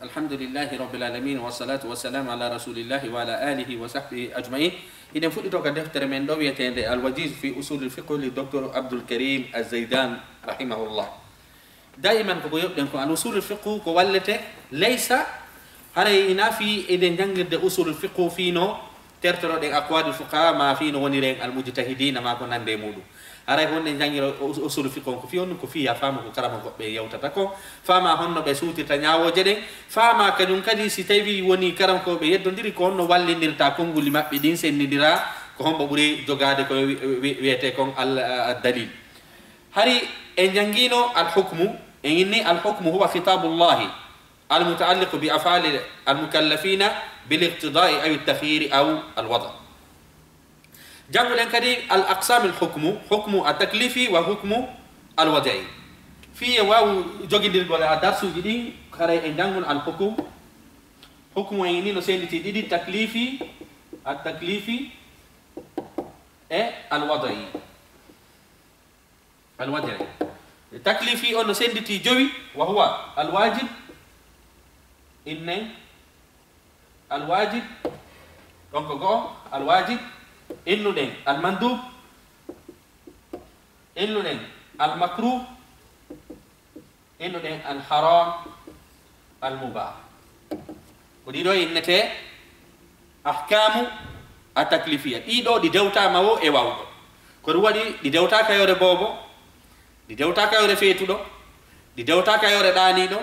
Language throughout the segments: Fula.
الحمد لله رب العالمين والصلاة والسلام على رسول الله وعلى آله وصحبه أجمعين. إذا فوتوا قد دفتر من دوية الوجيز في أصول الفقه للدكتور عبد الكريم الزيدان رحمه الله. دائما كقول لكم عن أصول الفقه كوالته ليس هرينا في إذا نجد أصول الفقه فينو ترتر أقوال الفقهاء ما فينو ونيرين المجتهدين ما كنا ندمودو. Aray honne jangiro usul fiqh ko fi on ko fi ya fama ko karama ko be yawtata ko fama honno be suutirta nyaawoje den fama kanyum kadi si tawi woni karam ko be yeddondiri ko honno wallindirta konguli mabbe din sennidira ko hombo buri jogade ko wiete kon al dalil hari en jangino al hukmu en inni al hukmu huwa khitabullah al mutaalliq bi af'al al mukallafina bil iqtida'i aw al takhyir aw al wada' جانغ لين كدي الأقسام الحكم حكم التكليفي وحكم الوضعي في واو جوجي دير ولا درس جدي خري جانغ الحكم حكم يعني نسيل تدي تكليفي التكليفي الوضعي الوضعي التكليفي أو نسيل تي جوي وهو الواجب إن الواجب الواجب إنه دين المندوب إنه دين المكروه إنه دين الحرام المباح وديدو إنته أحكام التكليفية إيدو دي دوتا ماو إيواو كروا دي دوتا كيوري بوبو دي دوتا كيوري فيتو دي دوتا كيوري داني دو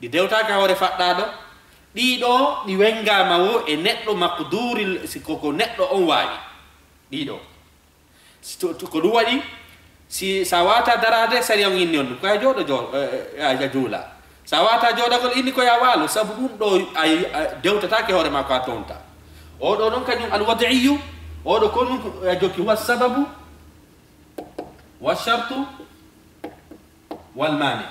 دي دوتا كيوري فتا دو ɗiɗo ɗi wengama wo e neɗɗo makduri koko neɗɗo on wawi ɗiɗo ko ɗum waɗi si sa wata darade sari on inni on ko ya jooɗo a juula sa wata jooɗagol inni ko ya waalo saabu ɗum ɗo dewtatake hoore ma ko a tonta oɗo noon kañum alwadiyu oɗo ko ɗum jokki huwa sababu wa shartu wal mani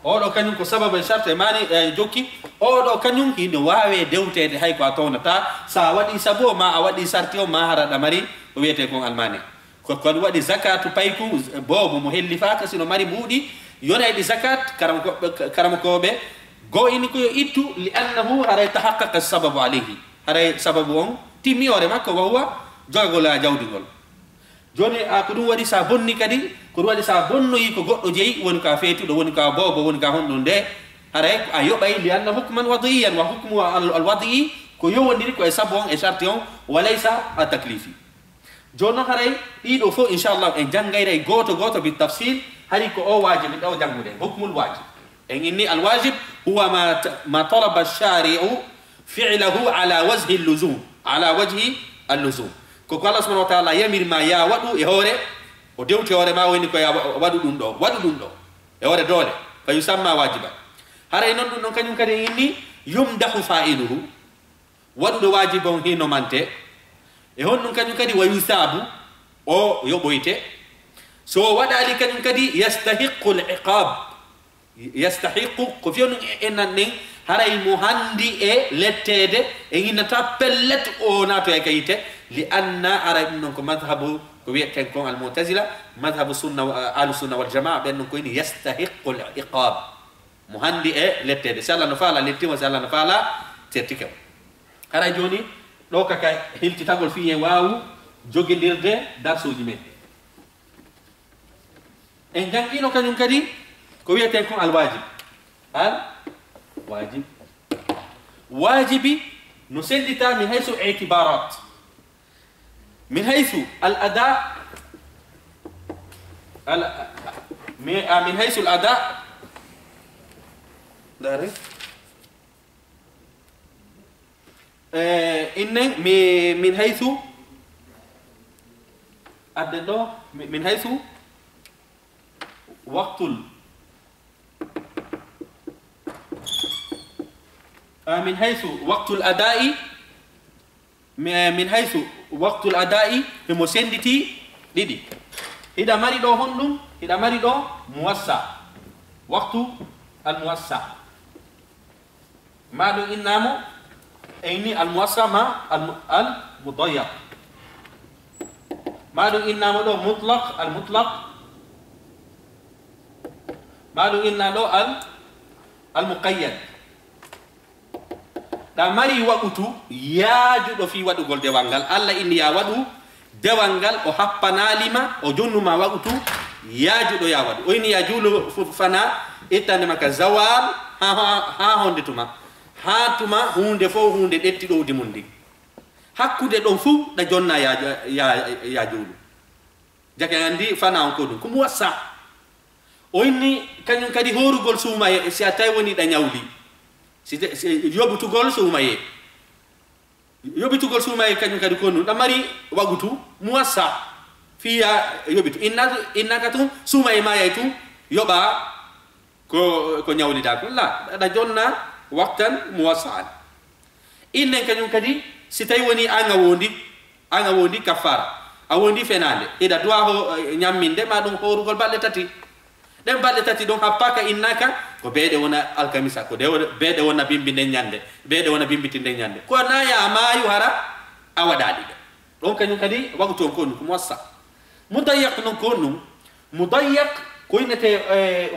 oɗo kañum ko sababu e charte mani jokki oɗo kañum hino wawe dewtede hay ko a townata sa waɗi sabo ma a waɗi sarti o ma hara ɗamari o wiyete kon almani kon waɗi zakatu payku bobo mo hellifaka sino mari ɓuuɗi yonayɗi zakat karamokoɓe go ini koyo ittu li annahu haray tahaqqaqa sababu alayhi haray sababu on timmi hoore makko wawa jogagol a jawdigol joni ko ɗum waɗi sa bonni kadi ko ɗum waɗi sa bonnoyi ko goɗɗo jeeyi woni ka feetuɗo woni ka bobo woni ka honɗum nde haray a yoɓay li anna hukman wadiyan wa hukmu alwadi ko yowodiri ko e sabu on e charte on walaysa a taklifi joni noon haray ɗiɗo fof inchallah en janggayray goto goto bi tafsil hari ko o wajibi ɗo janngude hukmul wajib en inni alwajib huwa ma talaba alshari'u fi'lahu ala wajhi alluzum ko Allah subhanahu wa ta'ala yamirma ya wadu e hore o dewti hore ma woni ko ya wadu dum do e hore dole fa yusamma wajiba haray non dum non kanyum kadi inni yumdahu fa'iluhu wadu do wajibon hino mante e honnum kanyum kadi wa yusabu o yoboyte so wadali kanyum kadi yastahiqqu al-iqab yastahiqqu ko fiyon enan nen haray mo handi e lettede e inata pellet o nato e kayite لأن أرى إنكم مذهب كويتكم المعتزلة مذهب السنة أهل السنة والجماعة بأنكم يستحق العقاب مهندي لتد سألا نفعل لتي وسألا نفعل ترتكب أرى جوني لو كا هيل تتقول فيه واو جوجي ديرده درسو جمه إن كان كينو كان يمكن كويتكم الواجب واجبي نسلتا من حيث اعتبارات من حيث الأداء من حيث الأداء داري إن من حيث الأداء من حيث وقت من حيث وقت الأداء من حيث وقت الأداء في مسندتي ديدي إذا مريض هندم إذا مريض موسع وقت الموسع ما دو إنامو إني الموسع ما المضيق ما دو إنامو دو المطلق maɗum inna ɗo al muqayyad ɗa mari waɗutu yaajuɗo fi waɗugol dewal ngal. Allah inni ya waɗu dewal ngal o happanalima o jonnuma waɗutu yaajuɗo ya waɗu. O inni ya juulo fana ittande makka zawal ha honde tuma ha tuma hunde fo hunde ɗetti ɗowdi mum ndi hakkude ɗon fuu ɗa jonna ya juulu jake andi fana on ko ɗum ko muwassa. O inni kañum kadi horugol suumaye si a tawi woni ɗa ñawli yoɓutugol suumaye kañum kadi ko ɗum ɗa mari wagutu muwassa fiya yoɓitu innaka tum suumaye ma yay tum yoɓa ko ñawlida ko la ɗa jonna waktan muwassa an. innen kañum kadi si tawi woni an a wondi kaffara a wondi fenande ida duwa ho ñamminde ma ɗum horugol balɗe tati ɗen balɗe tati ɗon happaka innaka ko beeɗe wona alkamisa ko beeɗe wona bimbi nden ñande beeɗe wona bimbiti nden ñande ko naya maayu hara a waɗaɗi ɗe ɗon kañum kadi wagutu on ko ɗum ko muwassa. mudayyak non ko ɗum mudayyak ko innete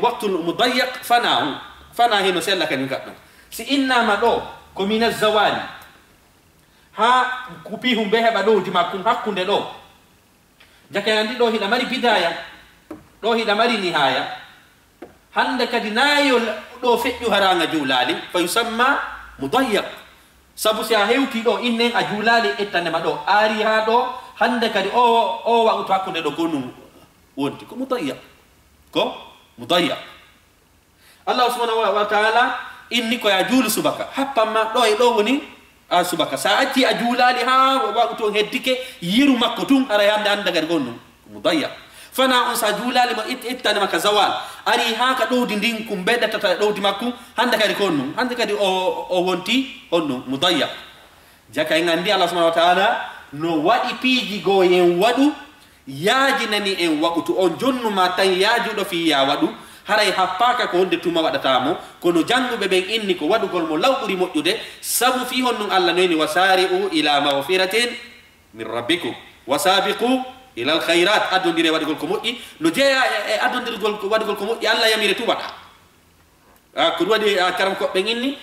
waktu mudayyak fana hino sella kañum gaɗɗon si innama ɗo ko mina zawali ha kupi humbe heɓa ɗowdi makkum hakkunde ɗo jake andi ɗo hiɗa mari bidaya ɗo hiɗa mari nihaya hande kadi nayo ɗo feƴƴu haranga juulali fa yusamma mudayyak sabu si a hewti ɗo innen a juulali ettandema ɗo ari ha ɗo hande kadi o waɗuto hakkunde ɗo ko ɗum wonti ko mudayyak. Allah subhanahu wa ta'ala inni ko ya juulu subaka happamma ɗo e ɗo woni a subaka sa acci a juulali ha waɗuto heddike yiru makko tun ara hande kadi gon ɗum mudayyak. fana on sa juulali mo ittane makka zawal ari ha ka ɗowdi ndin kum beɗatata ɗowdi makko hande kadi ko ɗum hande kadi o wonti on ɗum mudayyak. jaka en andi Allah subhanahu wa ta'ala no waɗi piiji goo yen waɗu yaajinani en waɓutu on jonnuma tan yaajuɗo fi ya waɗu haray happaka ko honde tuma waɗatamo kono janguɓe ɓen inni ko waɗugol mo lawɓuri moƴƴude sabu fi hon ɗum Allah noyni wasari'u ila mawfiratin min rabbikum wasabiqu ila alkhairat addodire waɗugol ko moƴƴi no jeeya e addodirgol waɗugol ko moƴƴi Allah yamire tubaɗa ko ɗum waɗi karam koɓɓen inni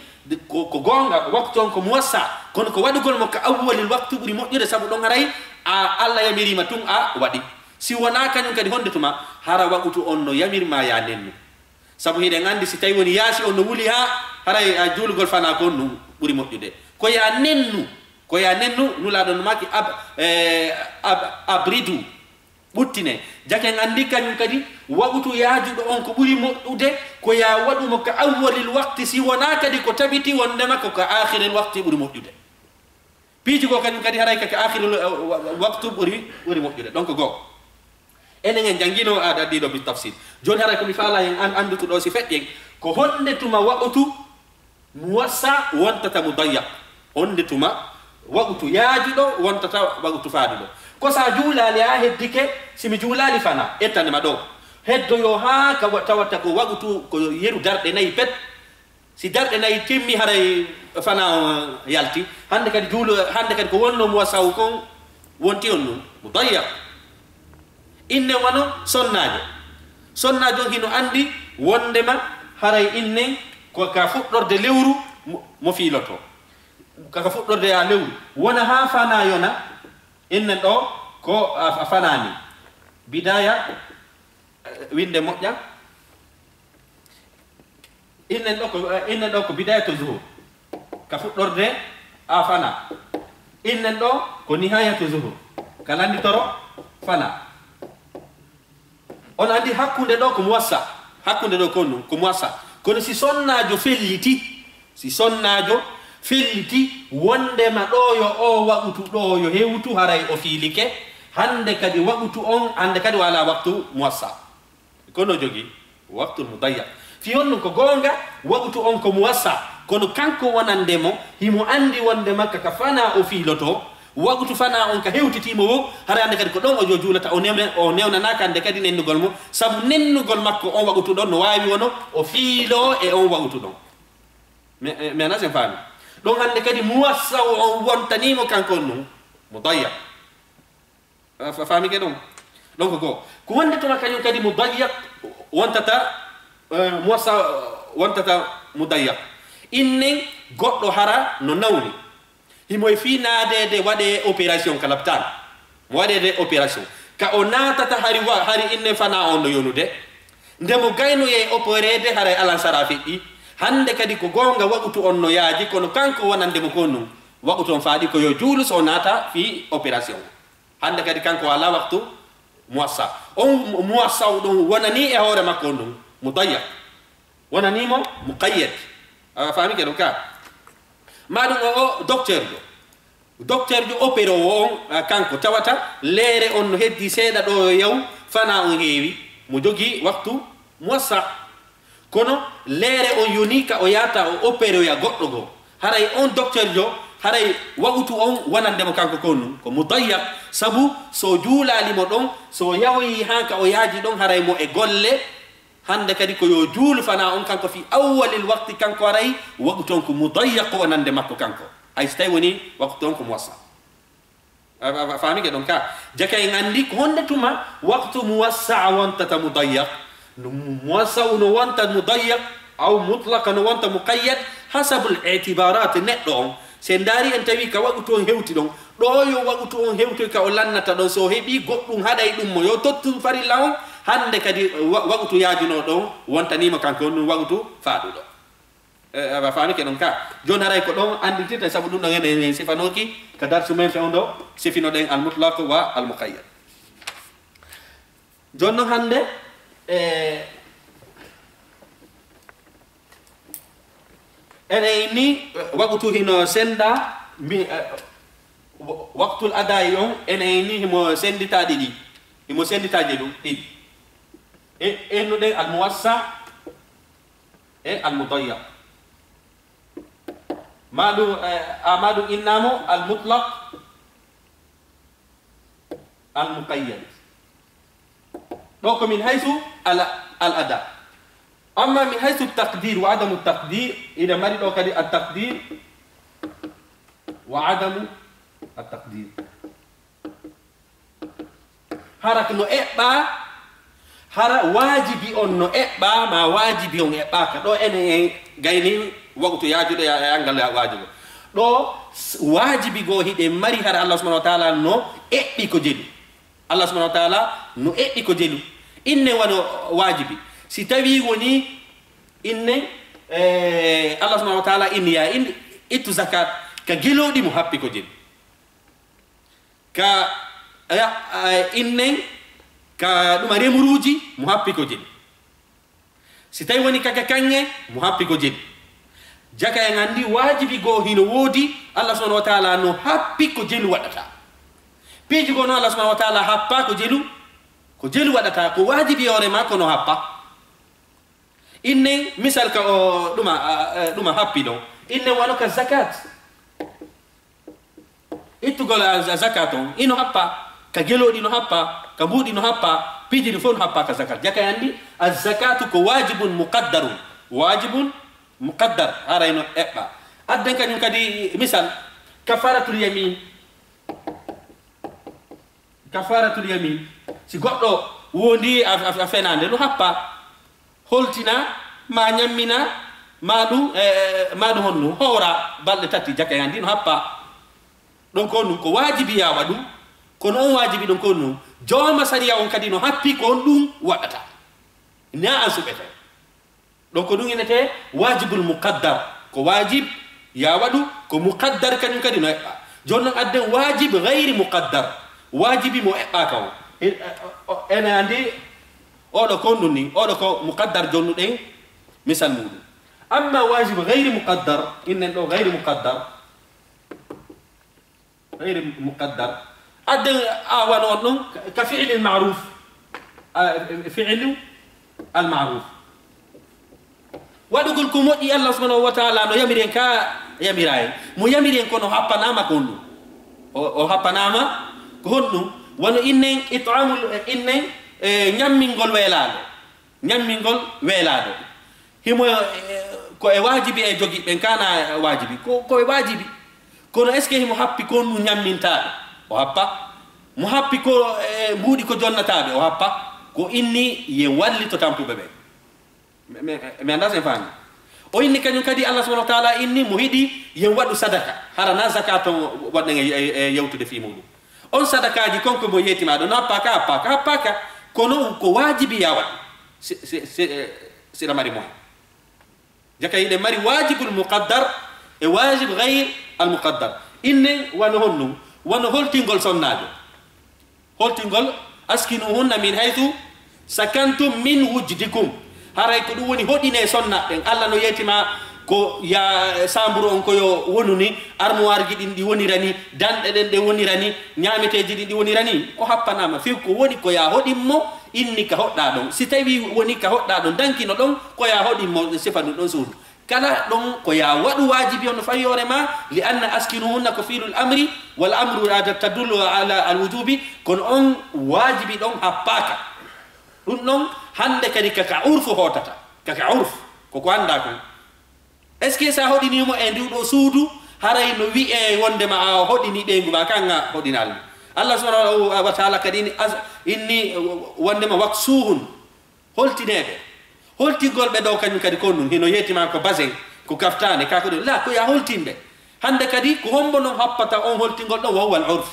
ko gonga waktu on ko muwassa kono ko waɗugol mo ka awwalil waktu ɓuri moƴƴude sabu ɗon haray Allah yamirima tun a waɗi si wona kañum kadi honde tuma hara waɓutu on no yamirma ya nennu sabu hiɗen andi si tawi woni yaasi on no wuli ha haray a juulugol fana ko on ɗum ɓuri moƴƴude ko ya nennu nulaɗo no maki abridu ɓuttine jaken andi kañum kadi waɓutu yaajuɗo on ko ɓuri moƴƴude ko ya waɗumo ka awwalil wakti si wona kadi ko tabiti wondema ko ka akhiril wakti ɓuri moƴƴude piiji ko kañum kadi haray kaka akhiril waktu ɓuri moƴƴude donc goo enen en jangino aɗaɗɗiɗo bi tafsir joni haray komi faala en andutuɗo si feƴƴen ko honde tuma waɓutu muwassa wontata mudayyak honde tuma waɓutu yaajuɗo wontata waɓutu faaduɗo ko sa juulali ha heddike simi juulali fana ettanema ɗo heddoyo ha ka tawatta ko waɓutu ko yeru darɗe nayyi pet si darɗe nayyi timmi haray fana o yalti hande kadi hande kadi ko wonno muwassawu kon wonti on ɗum mudayyak. innen wano sonnajo hino andi wondema haray innen ko ka fuɗɗorde lewru mo fiiloto kaka fuɗɗorde a lewru wona ha fana yona innen ɗo ko a fanani bidaya winde moƴƴa innen ɗo ko bidaya to zuhur ka fuɗɗorde a fana innen ɗo ko nihaya to zuhur ka landitoro fana on andi hakkunde ɗo ko muwassa hakkunde ɗo kon ɗum ko muwassa kono si sonnajo felliti wondema ɗo yo o waɓutu ɗo yo hewtu haray o fiilike hande kadi waɓutu on hande kadi wala waktu muwassa kono jogi waktu mudayyak fi on ɗum ko gonga waɓutu on ko muwassa kono kanko wonandemo himo andi wonde makka ka fana o fiiloto wagutu fana on ka hewtitimo wo hara ande kadi ko ɗon o jo juulata o newnanaka ande kadi nennugol mo sabu nennugol makko on wagutu ɗon no wawi wono o fiilo e on wagutu ɗon mi anasen faami ɗon hande kadi muwassa o wontanimo kankon ɗum mudayyak faamike ɗon donc ko wonde toma kañum kadi mudayyak wontata موسع وانتتا مضيق إنن قطو هرا نونوني هما في نادي دي ودي اوبيراسيون كالبتان ودي دي اوبيراسيون كأونا تتحري وحري إنن فنا أونو يونو دي ndemo gayno ye operede haray alan sarafi di hande kadi ko gonga wagutu onno yaaji kono kanko wonande mo konno wagutu on faadi ko yo juulu so nata fi opération hande kadi kanko ala waqtu muassa on muassa don wonani e hore makko non mudayyak wonani mo muqayyad faami ke ka madum o docteur jo opéro on kanko tawata leere on no heddi seeda do yaw fana on heewi mo jogi waktu muassa kono leere on yunika o yata o opéro ya goddo go haray on docteur jo haray wagutu on wonande mo kanko konno ko mudayyak sabu so juulali mo don so yawi hanka o yaaji don haray mo e golle hande kadi ko yo juulu fana on kanko fi awwalil waqti kanko haray wagutu on ko mudayyak wonande makko kanko ay stay woni wagutu on ko muassa فاهمين كده كا جاكا يغاندي هوندا توما وقت موسع وانت مضيق موسع وانت مضيق او مطلق وانت مقيد حسب الاعتبارات ندون سنداري انت وي كا وقت هيوتي دون دو يو وقت هيوتي كا ولانتا دون سو هيبي غدون هاداي دوم يو توتو فاري لاو hande kadi waqtu yaajino don wontanima kanko non waqtu faadu do aba faani ke don ka jon haray ko don anditita sabu dum ngene sifanoki kadar sumen fe ondo sifino den al mutlaq wa al muqayyad jonno hande ene ni waqtu hino senda mi waqtul adai on ene ni himo sendita didi himo sendita jedu e no den al muwassa e al mudayya مادو امادو انامو المطلق المقيد دوك من حيث الاداء اما من حيث التقدير وعدم التقدير اذا مريد دوك التقدير وعدم التقدير حرك نو ابا hara wajibi on no eba ma wajibi on eba ka do ene gayni waqtu yajude ya angal wajibi do wajibi go hide mari hara Allah subhanahu wa ta'ala no ebbi ko jeli Allah subhanahu wa ta'ala no ebbi ko jeli inne wano wajibi si tawi woni inne Allah subhanahu wa ta'ala inni ya itu zakat ka gelodi mo happi ko jeli ka inne ka dum remuruji mo happi ko jeni si tay woni kaka kange mo happi ko jeni jaka en andi wajibi go hino wodi Allah subhanahu wa ta'ala no happi ko jelu wadata peji go no Allah subhanahu wa ta'ala happa ko jelu wadata ko wajibi ore ma ko no happa inne misal ka duma happi do inne wano ka zakat itu gola zakaton ino happa ka gelodi no happa ka budi no happa piji no fon happa ka zakat jaka yandi az-zakatu ko wajibun muqaddar harayno eba adden kanyum kadi misal kafaratul yamin si goddo wondi a fenande no happa holtina ma nyammina madu honno hora balde tati jaka yandi no happa donc on ko wajibi ya wadu kono on wajibi don kono joma sariya on kadi no happi ko dum wadata na asubete donc dum inete wajibul muqaddar ko wajib ya wadu ko muqaddar kanyum kadi no jonnon adde wajib ghairi muqaddar wajibi mo ka ena andi odo kono ni odo ko muqaddar jonnu den misal mudu amma wajib ghairi muqaddar inna do ghairi muqaddar أدن أوانون كفعل المعروف فعل المعروف ودقول كمودي الله سبحانه وتعالى نو يمرين كا يمراي مو يمرين كونو هابا ناما كونو او هابا ناما كونو ولو إنن إطعام إنن نيامينغول ويلادو هما كو واجبي اي جوغي بن كان واجبي كو واجبي كونو اسكي هما هابي كونو نيامينتا o happa mo happi ko buudi ko jonnataabe o happa ko inni ye walli to tampube be mi anda sen fami o inni kanyum kadi Allah subhanahu wa ta'ala inni muhidi yen wadu sadaka harana zakato wadde yewtude fi mudu on sadakaaji konko mo yetima do na paka kono ko wajibi yawa sira mari mo jaka ide mari wajibul muqaddar e wajib ghayr al muqaddar inni wano holtingol sonnaado holtingol askinuhunna min haythu sakantum min wujdikum haray ko dum woni hodine sonna den Allah no yetima ko ya samburu on ko yo wonuni armoire ji din di wonirani dande den de wonirani nyaameteji din di wonirani o happanama fi ko woni ko ya hodimmo inni ka hodda don si tawi woni ka hodda don dankino don ko ya hodimmo sifanu don suudu kala don ko ya wadu wajibi on fayore ma li anna askinuhunna kafilul amri wal amru tadullu ala al wujubi kon on wajibi don happaka dun non hande kadi ka urfu hotata ka urf ko anda ko est ce que ça hodini mo e ndiwdo suudu haray no wi e wonde ma hodini dengu ma kanga hodinal Allah subhanahu wa ta'ala kadini inni wonde ma waksuhun holtinebe holtigol be do kanyum kadi konnun hino yetima ko bazen ko kaftane ka ko la ko ya holtimbe hande kadi ko hombo non happata on holtingol do wa al urf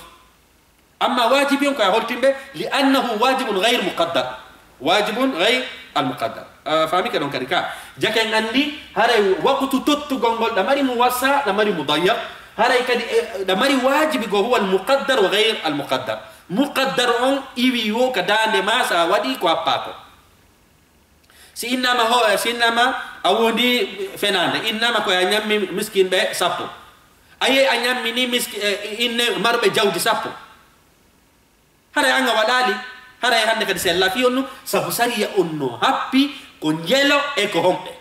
amma wajibi on ka holtimbe li annahu wajibun ghayr muqaddar wajibun ghayr al muqaddar fami ka don kadi ka jake ngandi haray waqtu tottu gongol da mari muwassa da mari mudayyaq haray kadi da mari wajibi go huwa al muqaddar wa ghayr al muqaddar muqaddar on iwi yo ka dande ma sa wadi ko appako si innama awodi fenande innama ko nyammi miskin be sappo aye anyammi ni miskin inne marbe jawdi sappo haray anga wadali haray hande kadi sella fi onno sabu sariya onno happi konjelo e ko hombe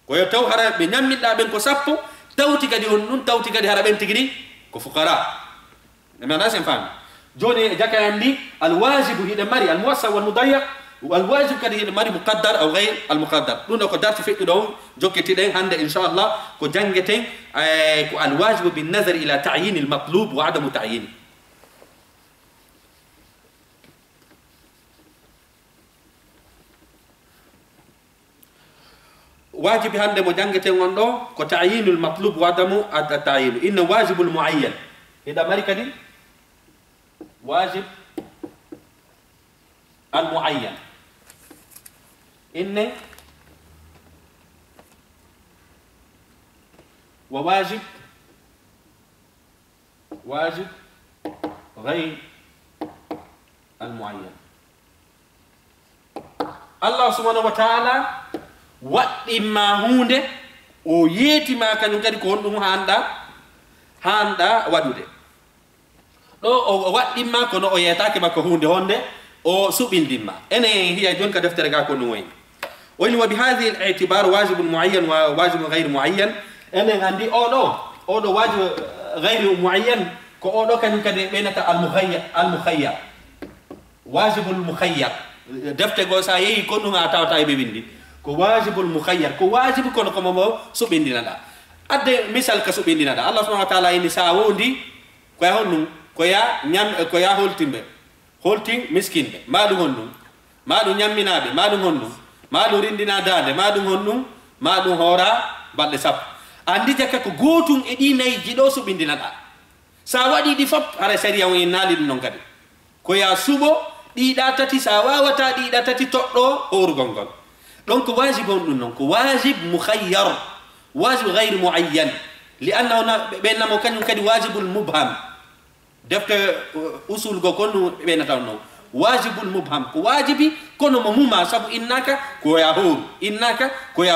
ko yo taw hara be nyamminda ben ko sappo tawti kadi on nun tawti kadi hara ben tigiri ko fuqara e man asen fam joni jakayandi al wajib hida mari al muwassa wal mudayyaq wal wajib kadi hida mari muqaddar aw ghayr al muqaddar dun ko darti fi do jokketi den hande inshallah ko jangeten ko al wajib bin nazar ila ta'yin al matlub wa adam ta'yin واجب هند مجانجة وندو كتعيين المطلوب وعدم التعيين إن واجب المعين إذا مريكا دي واجب المعين إن وواجب غير المعين الله سبحانه وتعالى waddi ma hunde o yeti ma kanyum kadi ko hondum handa wadude do o waddi ma ko no o yetake makko hunde honde o subindimma ene hiya jon ka deftere ga ko no way woni wa bi hadhihi al-i'tibar wajib muayyan wa wajib ghayr muayyan ene andi o do wajib ghayr muayyan ko o do kanyum kadi benata al-mukhayyar wajib al-mukhayyar defte go sa yeyi ko dum atawta e be bindi ko wajibul mukhayyar ko wajib kono ko mo subindina da adde misal ka subindina da Allah subhanahu wa ta'ala ini sa wondi ko ya honnu ko ya holting miskin be madu honnu madu nyamminabe madu honnu madu rindina dande madu honnu madu hora balde sap andi jakka ko gotum e di nay jido subindina da sa wadi di fop ara sariya woni nali non kadi ko ya subo di da tati sa wawata di da tati toddo horu gongol donc واجب non ko wajib mukhayyar wajib ghayr muayyan lianna bainama kan kadi wajibul mubham defte usul go kono benata no wajibul mubham ko wajibi kono mumma sabu innaka ko ya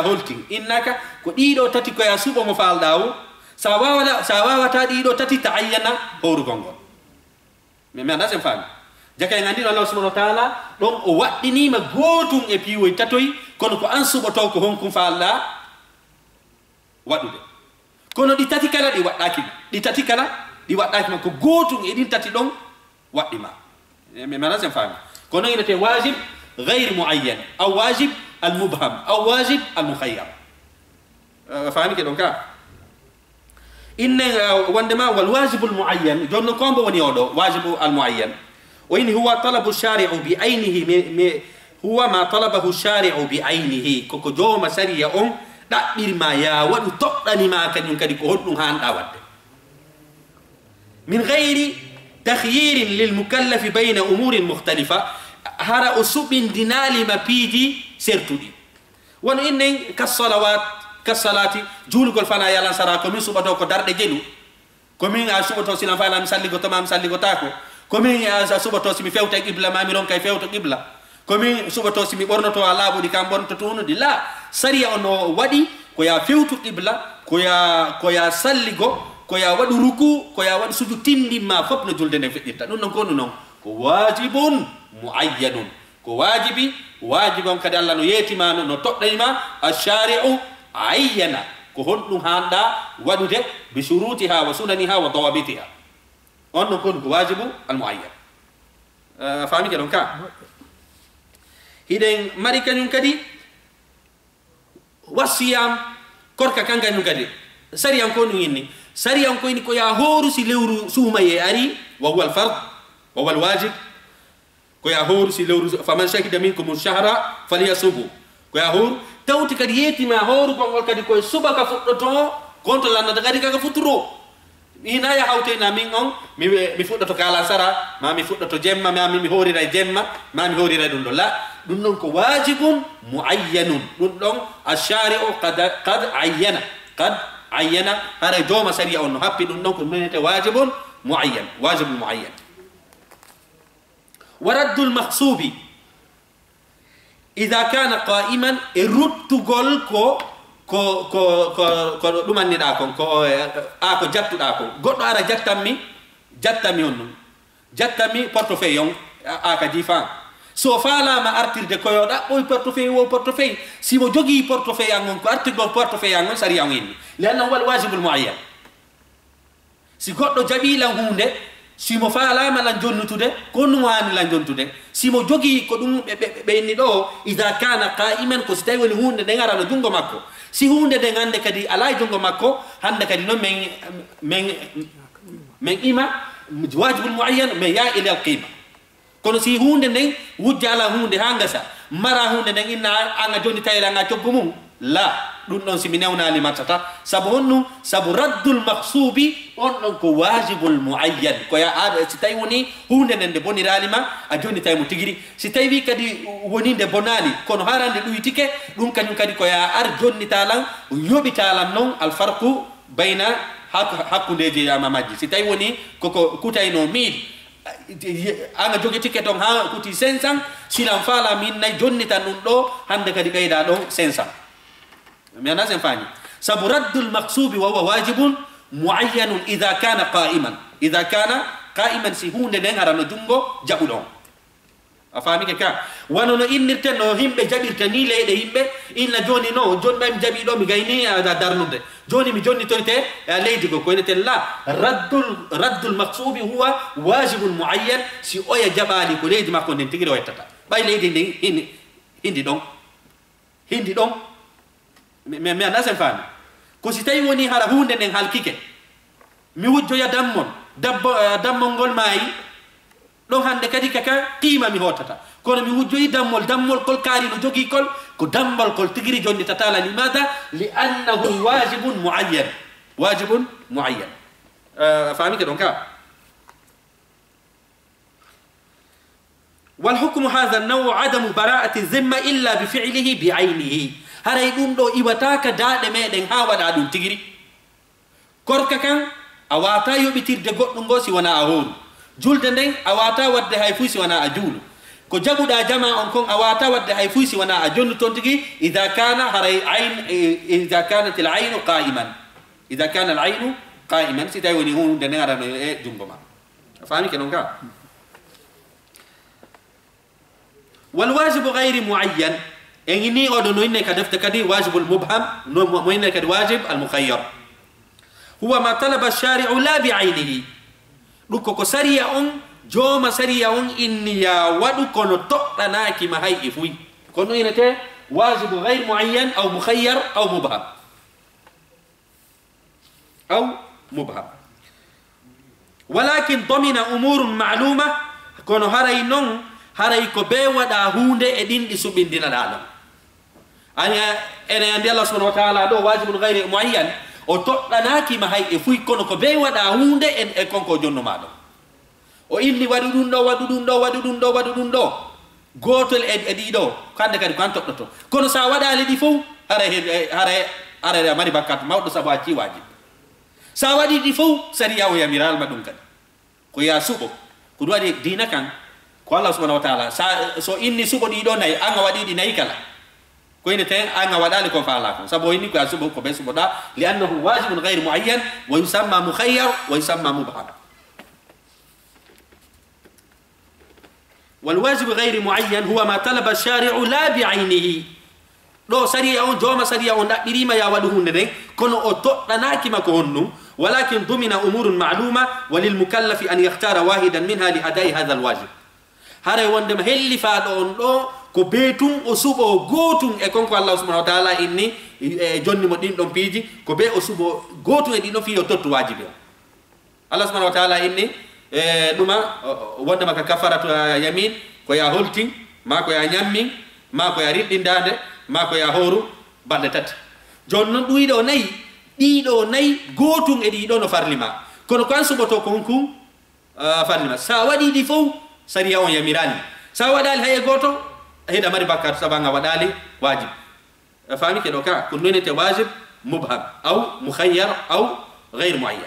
holting innaka ko dido tati ko ya subo mo faldawo sawawa ta dido tati ta'ayyana horu gongo me anda sen fami jakay ngandi Allah subhanahu wa ta'ala don o waddini ma gotum e piwoy tatoy kono ko ansubo to ko honkum faalla wadude kono di tati kala di waddaki ma ko gotum e din tati don waddima me manazem fami kono ina te wajib ghayr muayyan aw wajib al mubham aw wajib al mukhayyar fami ke donka inna wandema wal wajib al muayyan jonno kombo woni odo wajib al muayyan وإن هو طلب الشارع بعينه هو ما طلبه الشارع بعينه كوكو جوما سريا دبر ما يا ودو تقني ما كان ينكدي كهدو هان داود من غير تخيير للمكلف بين أمور مختلفة هرا أسوب دينالي ما بيجي سيرتودي وان إنن كالصلاة جول كل فانا يالا سراكم من سبتو كدار دجلو كمين سبتو سيلان فانا مسالي غتما مسالي غتاكو كمين سبتو سيمي فيوتا قبلا ما ميرون كاي فيوتا قبلا كمين سبتو سيمي بورنتو على بودي كام بورنتو تونو دي لا سريا أنو ودي كويا فيوتو قبلا كويا ساليغو كويا ودو ركو كويا ودو سجود تندي ما فبنا جول دنا فيتا نون نكون نون واجب معين كواجبي واجب كدي الله نو يتيما نو تقديما الشارع عينا كهون هاندا ودو ده بشروطها وسننها وضوابطها أن نكون واجب المعين فاهمي كده كا hiden mari kanyum kadi wasiyam korka kanga nyum kadi sari an ko ni sari an ko ni ko ya horu si lewru suma ye ari wa huwa al fard wa huwa al wajib ko ya horu si lewru faman shahida minkum ash-shahra falyasubhu ko ya horu tawti kadi yeti ma horu ko ngol kadi ko suba ka fuddoto konto lan da kadi ka futuro ina ya hawte na min on mi fuddoto kala sara ma mi fuddoto jemma ma mi horira jemma ma mi horira dum do la dum non ko wajibun muayyanun dum don ash-shari'u qad ayyana hara joma sariya on happi dum non ko menete wajibun muayyan ورد المغصوب إذا كان قائما الرد ko dumani da kon ko ko jattu da ko goddo ara jattami on jattami portefeuille on ka jifa so fala ma artirde ko yoda boy portefeuille si mo jogi portefeuille an ko artirdo portefeuille an sari an inni lana wal wajib al muayyan si goddo jabila hunde si mo fala ma lan jonnutude ko no wani lan jontude si mo jogi ko dum be inni do idha kana qa'iman ko stay woni hunde de ngara no jungo makko si hunde de ngande kadi alay jongo makko hande kadi no men ima wajib muayyan me ya ila alqima kono si hunde den wujjala hunde hangasa mara hunde den inna anga joni tayra nga toggumum la dun non si minewna li matata sabu honnu sabu raddul maqsubi on non ko wajibul muayyan ko ya ada si tay woni hunde den de boni ralima a joni tay mo tigiri si tay wi kadi woni de bonali kono harande duytike dum kanyum kadi ko ya ar jonni talan yobi talan non al farqu bayna hakkundeji ya mamaji si tay woni koko kutayno mil anga jogi ticket on ha kuti 500 silam fala min nay jonni tan dum do hande kadi gayda do 500 mi anasen fani sabu raddul maqsubi wa huwa wajibun muayyan idha kana qa'iman si hunde den harano jungo jabudon afami ke ka wanono innirte no himbe jabirta ni leede himbe inna joni no jonba mi jabi do mi gayni ada darnude joni mi jonni toyte leedi go ko nete la raddul maqsubi huwa wajibun muayyan si oya jabali ko leedi makko den tigiro wettata bay leedi den hindi don me anasen fami ko si tay woni hara hunde den halkike mi wujjo ya dammol ngol mayi do hande kadi kaka qima mi hotata kono mi wujjo dammol kol kaari no jogi kol ko dambal kol tigiri jonni tatala limada li annahu wajibun muayyan fami ke donc والحكم هذا النوع عدم براءة الذمة إلا بفعله بعينه haray dum do iwataka daade meden ha wada dum tigiri korka kan awata yobitirde goddo ngosi wana a horu julde den awata wadde hay fuusi wana a julu ko jabuda jama on kon awata wadde hay fuusi wana a jonnu ton tigi idha kana haray ayn idha kanat al ayn qa'iman idha kana al ayn qa'iman si tay woni hunde ne arano e jumbo ma fami ke non ka wal wajib ghayr muayyan يعني أودو نوينة كدفت كدي واجب المبهم نوينة كدي واجب المخير هو ما طلب الشارع لا بعينه لكو سريع جوما سريع إني يا ودو كونو تقتنا كما هاي إفوي كونو إنته واجب غير معين أو مخير أو مبهم ولكن ضمن أمور معلومة كونو هري نون haray ko be wada hunde e din di subindina dalo anya ene andi Allah subhanahu wa ta'ala do wajibun ghairi muayyan o toddanaki ma hay e fuy kono ko be wada hunde en e konko jonno mado o inni wadu dun do gotol e dido kande kadi kan toddoto kono sa wadali di fu hare mari bakkat mawdo saba ci wajib sa wadi di fu sariya o yamiral madum kan ko ya subo ko do wadi dina kan ko Allah subhanahu wa ta'ala so inni subo di do nay anga wadi di nay kala ko ine ten anga wadali ko faala ko sabo inni ko subo ko be subo da li annahu wajibun ghayr muayyan wa yusamma mukhayyar wa yusamma mubham wal wajib ghayr muayyan huwa ma talaba ash-shari'u la bi'aynihi do sariya on joma sariya on dabirima ya wadu hunde den kono o toddanaki mako honnu walakin dumina umurun ma'luma walil mukallafi an yakhtara wahidan minha li adai hadha al-wajib hare wonde ma helli faado on do ko betum o subo gotum e konko Allah subhanahu wa ta'ala inni jonni mo din don piiji ko be o subo gotum e dino fi o tottu wajibi Allah subhanahu wa ta'ala inni duma wonde maka kafaratu yamin ko ya holtin ma ko ya nyammin ma ko ya riddindande ma ko ya horu balde tati jonnon duido nayi dido nayi gotum e dido no farlima kono kan suboto ko hunku farlima sa wadi di fo sariya on yamirani sa wadal hay goto heda mari bakkat sabanga wadali wajib fami ke doka kun nete wajib mubham aw mukhayyar aw غير معين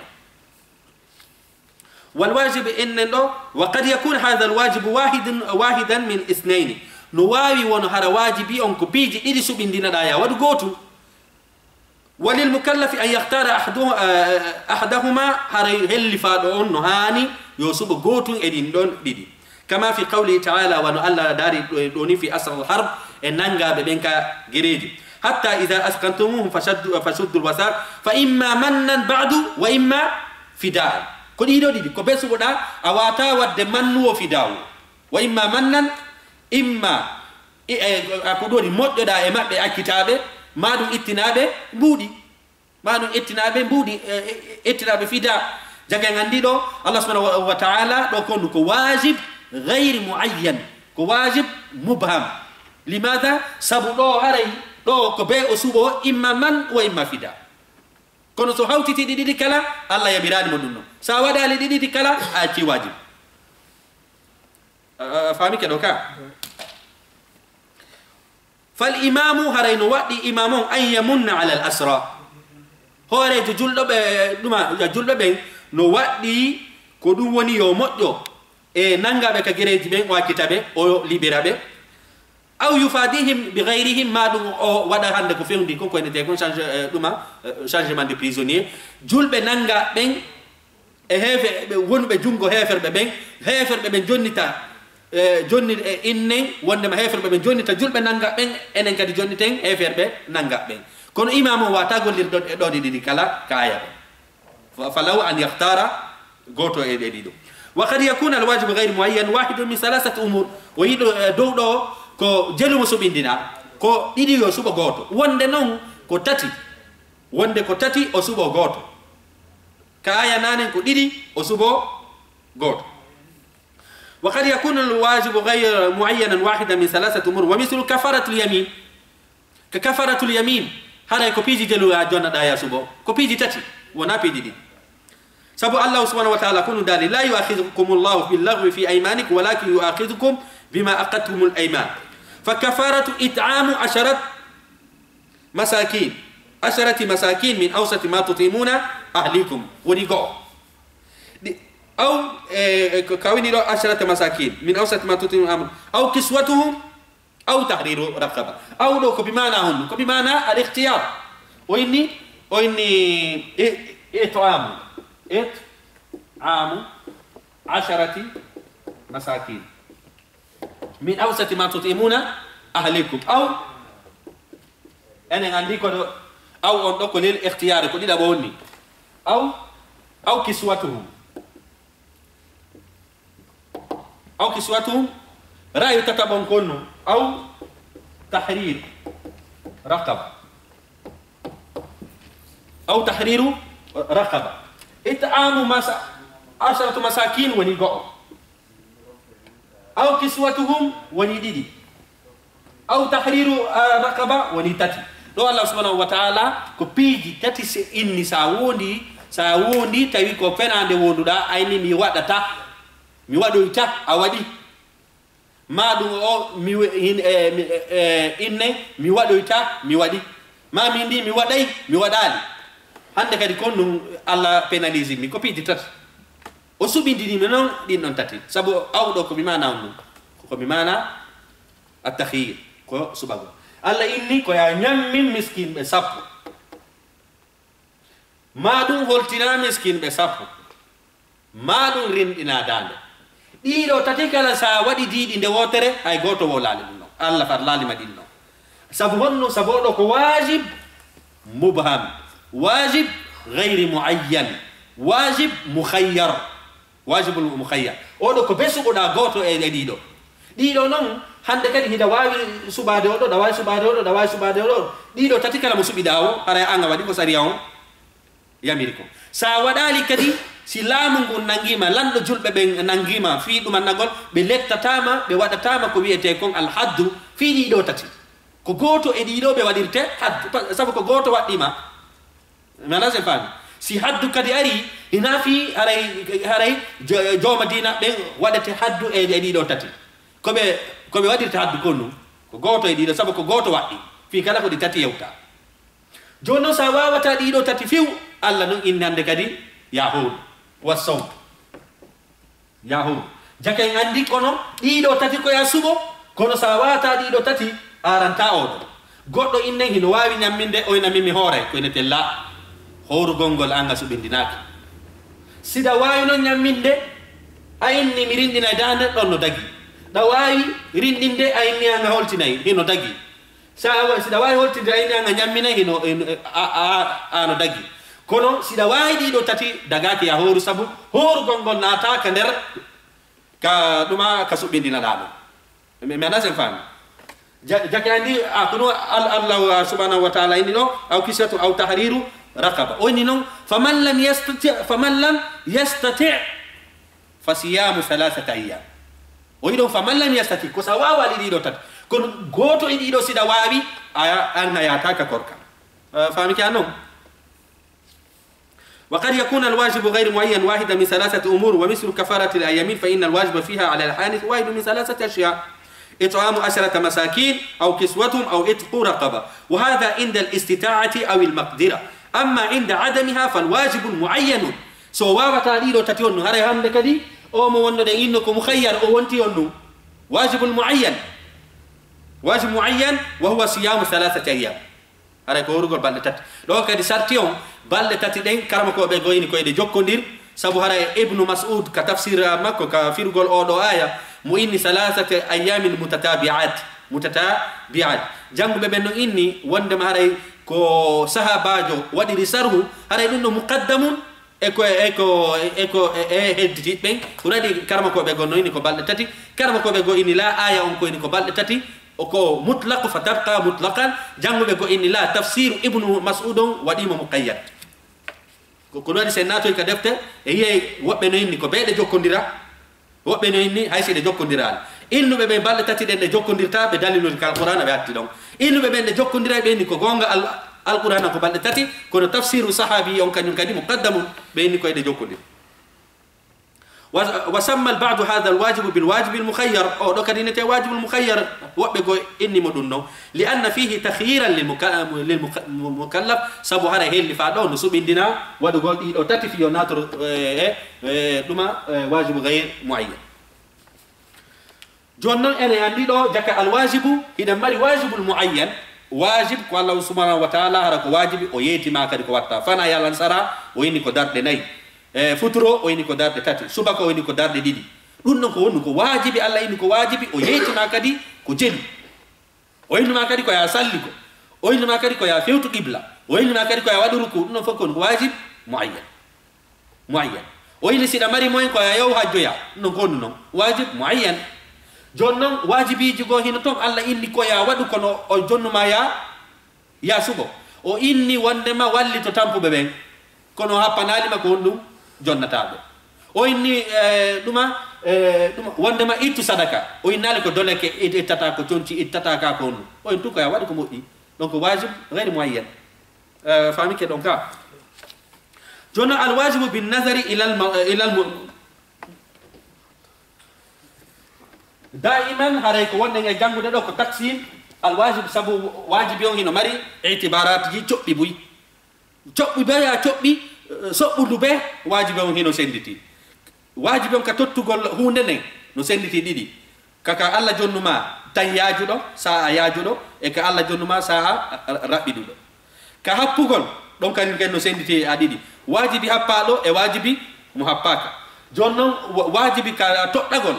والواجب انه وقد يكون هذا الواجب واحدا من اثنين نواوي ونهر واجبي انكو بيجي دي سوبيندينا دايا ودو غوتو وللمكلف ان يختار احدهما هل فادون نهاني يوسب غوتو ادين دون ديدي كما في قوله تعالى وان الله داري دوني في اسر الحرب انغا ببنكا غريدي حتى اذا اسكنتموهم فشدوا الوثاق فاما منا بعد واما فداء كودي دودي كو بيسو بودا اواتا ود منو فداء واما منا اما akudori moddoda e mabbe akkitabe madum ittinabe mbudi madum ittinabe mbudi ittinabe fida jaga ngandido Allah subhanahu wa ta'ala do kondu ko wajib غير معين ko wajib mubham limadha sabu do haray do ko be o subo imma man wa imma fida kono so hawtiti didi kala Allah yabirani mo dunno sa wadali didi kala a ci wajib fami ke do ka fal imamu harayno wadi imamon an yamunna ala al asra hore juldo be duma juldo be no wadi ko dum woni yo moddo e nangabe ka gereji ben wa kitabe o liberabe aw yufadihim bighayrihim ma dum o wada hande ko fewndi ko ne te ko change duma changement de prisonnier julbe nanga ben e hefe be wonbe jungo heferbe ben jonnita jonni inne wonde ma heferbe ben jonnita julbe nanga ben enen kadi jonniten heferbe nanga ben kono imamu wata gollir do didi kala kaya falaw an yakhtara goto e dido وقد يكون الواجب غير معين واحد من ثلاثه امور ويدو دو ko jelu musubindina ko didi yo subo goto wonde non ko tati wonde ko tati o subo goto kaya nanen ko didi o subo goto وقد يكون الواجب غير معينا واحدا من ثلاثه امور ومثل كفاره اليمين ككفاره اليمين هذا ko piji jelu ya jonna da ya subo ko piji tati wona piji didi سبو الله سبحانه وتعالى كن دالي لا يؤاخذكم الله باللغو في أيمانكم ولكن يؤاخذكم بما أقدتم الأيمان فكفارة إطعام 10 مساكين من أوسط ما تطعمون أهليكم ونيقو أو كويني 10 مساكين من أوسط ما تطعمون أو كسوتهم أو تحرير رقبة أو لو بمعنى هم بمعنى الاختيار وإني إطعام 10 مساكين من أوسط ما تطعمون أهلكم أو أنا عندي كده أو عندك للاختيار كده دابوني أو كسوتهم رأي تتبون كونه أو تحرير رقبة أو تحرير رقبة إطعام 10 مساكين ونيقو أو كسوتهم ونيدي أو تحرير رقبة ونيتاتي لو الله سبحانه وتعالى كبيجي تاتي إني ساوندي تاوي كوفنا عند وندودا أيني ميوادتا ميوادويتا أودي ما دو إني ميوادويتا ميوادي ما مندي ميوادي ميوادالي hande kadi kon dum alla penalise mi ko pidi tat o subindi ni non din non tati sabu awdo ko mi mana on ko mi mana at-takhir ko subago alla inni ko ya nyammin miskin be sappo madum holtina miskin be sappo madum rindina dande dido tati kala sa wadi didi de wotere ay goto wolale dum alla far lali madinno sabu honno sabodo ko wajib mubham واجب غير معين واجب مخير واجب المخير اودو ko besu goda goto e dido non hande kadi hida wawi subade odo da wawi subade odo dido tati kala musubi dawo ara anga wadi ko sariya on yamiriko sa wadali kadi silamu ngun nangima lando julbe be nangima fi dum nagol be lettatama be wadatama ko wiete kon al haddu fi dido tati ko goto e dido be wadirte haddu sabu ko goto wadima ما لازم فاهم si haddu kadi ari ina fi haray jo madina ben wadate haddu e dido tati kobe wadirta haddu konno ko goto e dido sabo ko goto waddi fi kala ko di tati yewta jonno sa wawata dido tati fiw alla non innande kadi yahud wasawm yahud jake andi kono dido tati ko ya subo kono sa wawata dido tati aranta odo goddo inne hino wawi nyamminde o ina mimi hore ko ina tella horu gongol anga subindinaka sida wayi non nyamminde ayinni mi rindina dande don no dagi da wayi rindinde ayinni anga holtinay hino dagi sida wayi holtinde ayinni anga nyammina hino no dagi kono sida wayi dido tati dagaki ya horu sabu horu gongol nata ka der ka duma ka subindina dado me anase fami jakandi akuno Allah subhanahu wa ta'ala indino aw kisatu aw tahriru رقبة وإنه فمن لم يستطع فصيام 3 أيام وإنه فمن لم يستطع كسوا والديدو تات كون غوتو إديدو سيدا واوي أن ياتاك كوركا فهمك أنه وقد يكون الواجب غير معين واحدا من 3 أمور ومثل كفارة الأيامين فإن الواجب فيها على الحانث واحد من 3 أشياء إطعام 10 مساكين أو كسوتهم أو إتق رقبة وهذا عند الاستطاعة أو المقدرة أما عند عدمها فالواجب معين سواء تاديدو تاتيونو هاري هامده كدي او مو وندو دي انكو مخير او وانتيونو واجب معين وهو صيام 3 أيام هاري كو ورغول بالde tati do kadi sartiyon balde tati den karama ko be goyini ko e jokkondir sabu hara ibnu mas'ud ka tafsir makko ka firgol o do aya mu inni 3 ayyamin mutatabi'at jangu be benno inni wonde ma haray ko sahabajo wadi risarhu haray dum no muqaddamun eko hedditi ben uradi karama ko be gonno ini ko balde tati karama ko be go ini la aya on ko ini ko balde tati o ko mutlaq fa tabqa mutlaqan jangu be go ini la tafsir ibnu mas'ud wadi mo muqayyad ko wadi senato ka defte e yi wobbe no ini ko beede jokkondira wobbe no ini hayse de jokkondiral innu be balde tati den de jokkondirta be dalilul qur'an be atti don innu be de jokkondira be ni ko gonga al-qur'an ko balde tati ko tafsiru sahabi on kanyum kadi muqaddamun be ni ko de jokkondir وسمى البعض هذا الواجب بالواجب المخير او دو كدي نتي واجب المخير وبه go inni modunno لان فيه تخييرا للمكلف سبو هره هل فادو نسبندنا ودو غول دو تاتي فيو ناتر دوما واجب غير معين جونن ene andi do jaka al wajibu ida mari wajibul muayyan wajib ko Allah subhanahu wa ta'ala hara ko wajibi o yeti ma kadi ko watta fana yalan sara o inni ko darde nay futuro o inni ko darde tati subaka o inni ko darde didi dun non ko wonu ko wajibi Allah inni ko wajibi o yeti ma kadi ko jeli o inni ma kadi ko ya salli ko o inni ma kadi ko ya fewtu qibla o inni ma kadi ko ya wadu ruku dun non fokko ko wajib muayyan o inni sida mari moy ko ya yow hajjoya non ko non wajib muayyan jonnon wajibi jigo hino tom Allah inni ko ya wadu kono o jonnuma ya subo o inni wonde ma walli to tampube ben kono happanali ma ko hondum jonnatabe o inni duma wondema ittu sadaka o innali ko dole ke ittata ko tonci ittata ka ko on o en tout cas wadi ko moddi donc wajib غير معين فامي ke donc جون الواجب بالنظر الى دائما هاري ko wonde nge jangude do ko taksim الواجب sabu wajibi on hino mari itibarat ji cobbi buy cobbi be ya cobbi sobbudu be wajibi on hino senditi wajibi on ka tottugol hunde nen no senditi didi kaka alla jonnuma tan yaajudo saa yaajudo e ka alla jonnuma saa rabbidudo ka happugol don kan no senditi adidi wajibi happado e wajibi mu happaka jonnon wajibi ka toddagol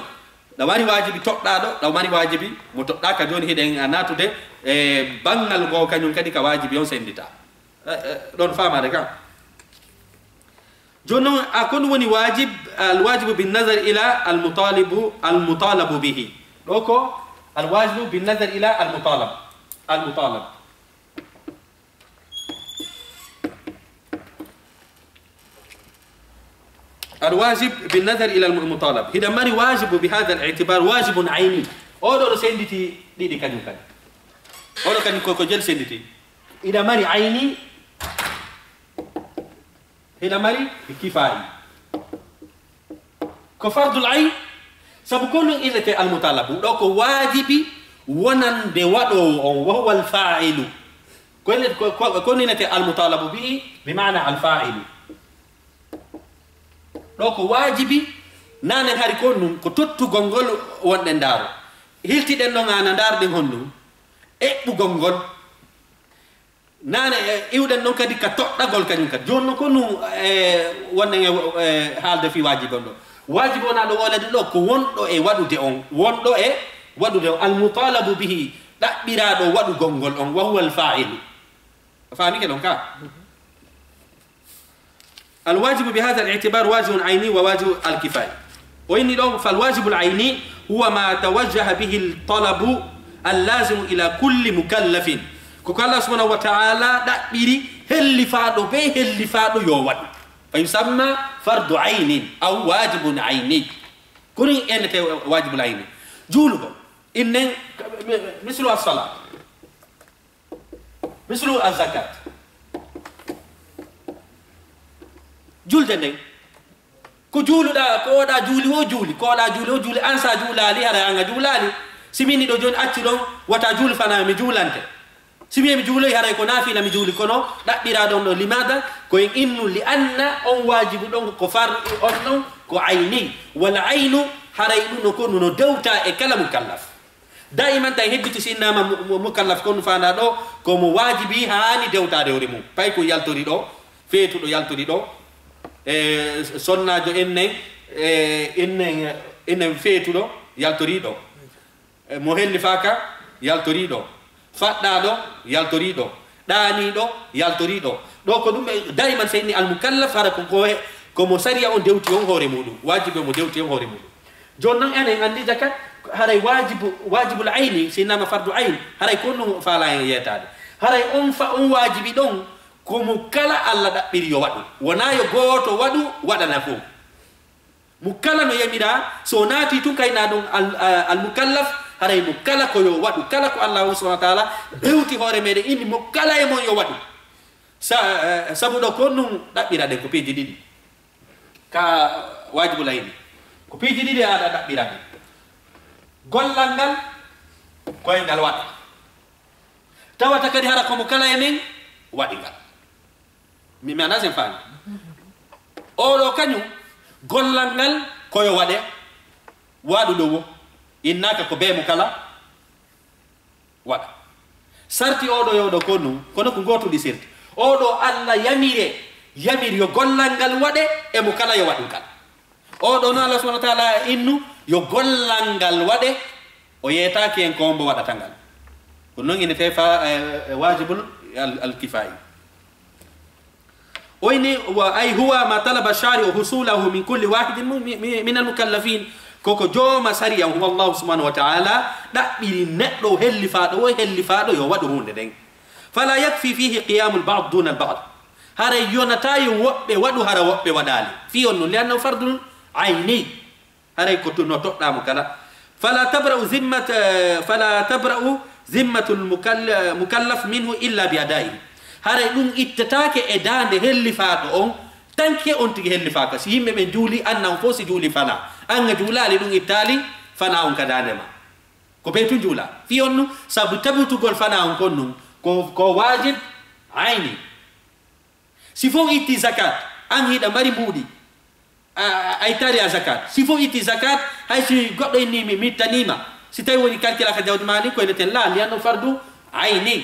da wari wajibi toddado da wari wajibi mo toddaka joni heden anatude e bangal go kanyum kadi ka wajibi on sendita don famade ka jonnon akon woni wajib alwajib bin nazar ila almutalab bihi doko alwajib bin nazar ila almutalab الواجب بالنظر الى المطالب هذا ماني واجب بهذا الاعتبار واجب عيني اودو سندتي دي كانو كان اودو كان كوكو جل سندتي اذا ماني عيني هذا ماني كفايه كفرض العين سبكون الى المطالب دوكو واجبي ونن دي وادو وهو الفاعل كون المطالب به بمعنى الفاعل doko wajibi nane hari ko num ko tottu gongol wonde ndaro hilti den no ngana ndar de honno ebbu gongol nane iwden non kadi ka toddagol kanyum ka jonno ko nu wonde haalde fi wajibi on do wajibi ona do wolade do ko wondo e wadude on wondo e wadude al mutalabu bihi dabbirado wadu gongol on wa huwa al fa'il faami ke don ka الواجب بهذا الاعتبار واجب عيني وواجب الكفاية وإني لو فالواجب العيني هو ما توجه به الطلب اللازم إلى كل مكلف كوكا الله سبحانه وتعالى دبيري هل فادو به هل فادو يوان فيسمى فرض عين أو واجب عيني كوني أنت واجب العيني جولو إن مثل الصلاة مثل الزكاة julde nden ko juuluda ko oda juuli o juuli ko oda juuli o juuli ansa juulali hara anga juulali simini do joni acci don wata juuli fana mi juulante simi mi juuloy hara ko nafila mi juuli kono dabbira don do limada ko en innu li anna on wajibu don ko far on don ko ayni wal aynu hara no ko no dewta e kala mukallaf daiman tay hebbiti sinama mukallaf ko fana do ko mo wajibi hani dewta de ori mum pay ko yaltori do feetu do yaltori do sonnajo ennen feetuɗo yaltoriɗo mo helli faka yaltoriɗo faɗɗaɗo yaltoriɗo ɗaniɗo yaltoriɗo ɗo ko ɗum daiman so inni almukallaf hara komo saria on dewti on hoore muɗum wajibi mo dewti on hoore muɗum joni noon enen andi jaka haray wajibul ayni sinnama fardu ayn haray ko ɗum faala en yetade haray on wajibi ɗon komo kala alla dabbiri yo wadu wona yo goto wadu wadana fu mukalla no yamira so nati tun kayna dum al mukallaf haray mukalla ko yo wadu kala ko Allah subhanahu wa ta'ala bewti hore mede indi mukalla e mon yo wadu sabudo ko num dabbira de ko peji didi ka wajibul ayni ko peji didi ada dabbira de gollangal ko e ngal wada tawata kadi hara ko mukalla e men wadigal mi mana sen fani oɗo kañum gollal ngal koyo waɗe waɗu ɗo wo innaka ko be mo kala waɗa sarti oɗo yowɗo ko num kono ko gotuɗi sirti oɗo Allah yamiri yo gollal ngal waɗe e mo kala yo waɗum kala oɗo no Allah subhanahu wa ta'ala innu yo gollal ngal waɗe o yetaki en ko mbo waɗata ngal ko non ine fefa wajibul al-kifaya وإني أي هو ما طلب الشارع حصوله من كل واحد من المكلفين كوكو جوما سريع هو الله سبحانه وتعالى دبير ندو هل فادو يو ودو هوند دين فلا يكفي فيه قيام البعض دون البعض هر يونتاي وبه ودو هر وبه ودالي في انه لانه فرض عيني هري كنت نطقنا مكلا فلا تبرأ ذمة المكلف منه إلا بأدائه هري نون اتتاك إدان دي هل فاق تنكي أنتك هل فاق سيهم من جولي أن نفوس جولي فنا أن جولا لنون إتالي فنا أنك دانما كبيتو جولا في أنه سابتبو تقول فنا أنكونو كو واجب عيني سيفو إتي زكاة أنهي دماري بودي أي تاري زكاة سيفو إتي زكاة هاي سي قد إني ميتا نيما ستاي وني كالكلا خجاود ماني كو إلتن لا لأنه فرضو عيني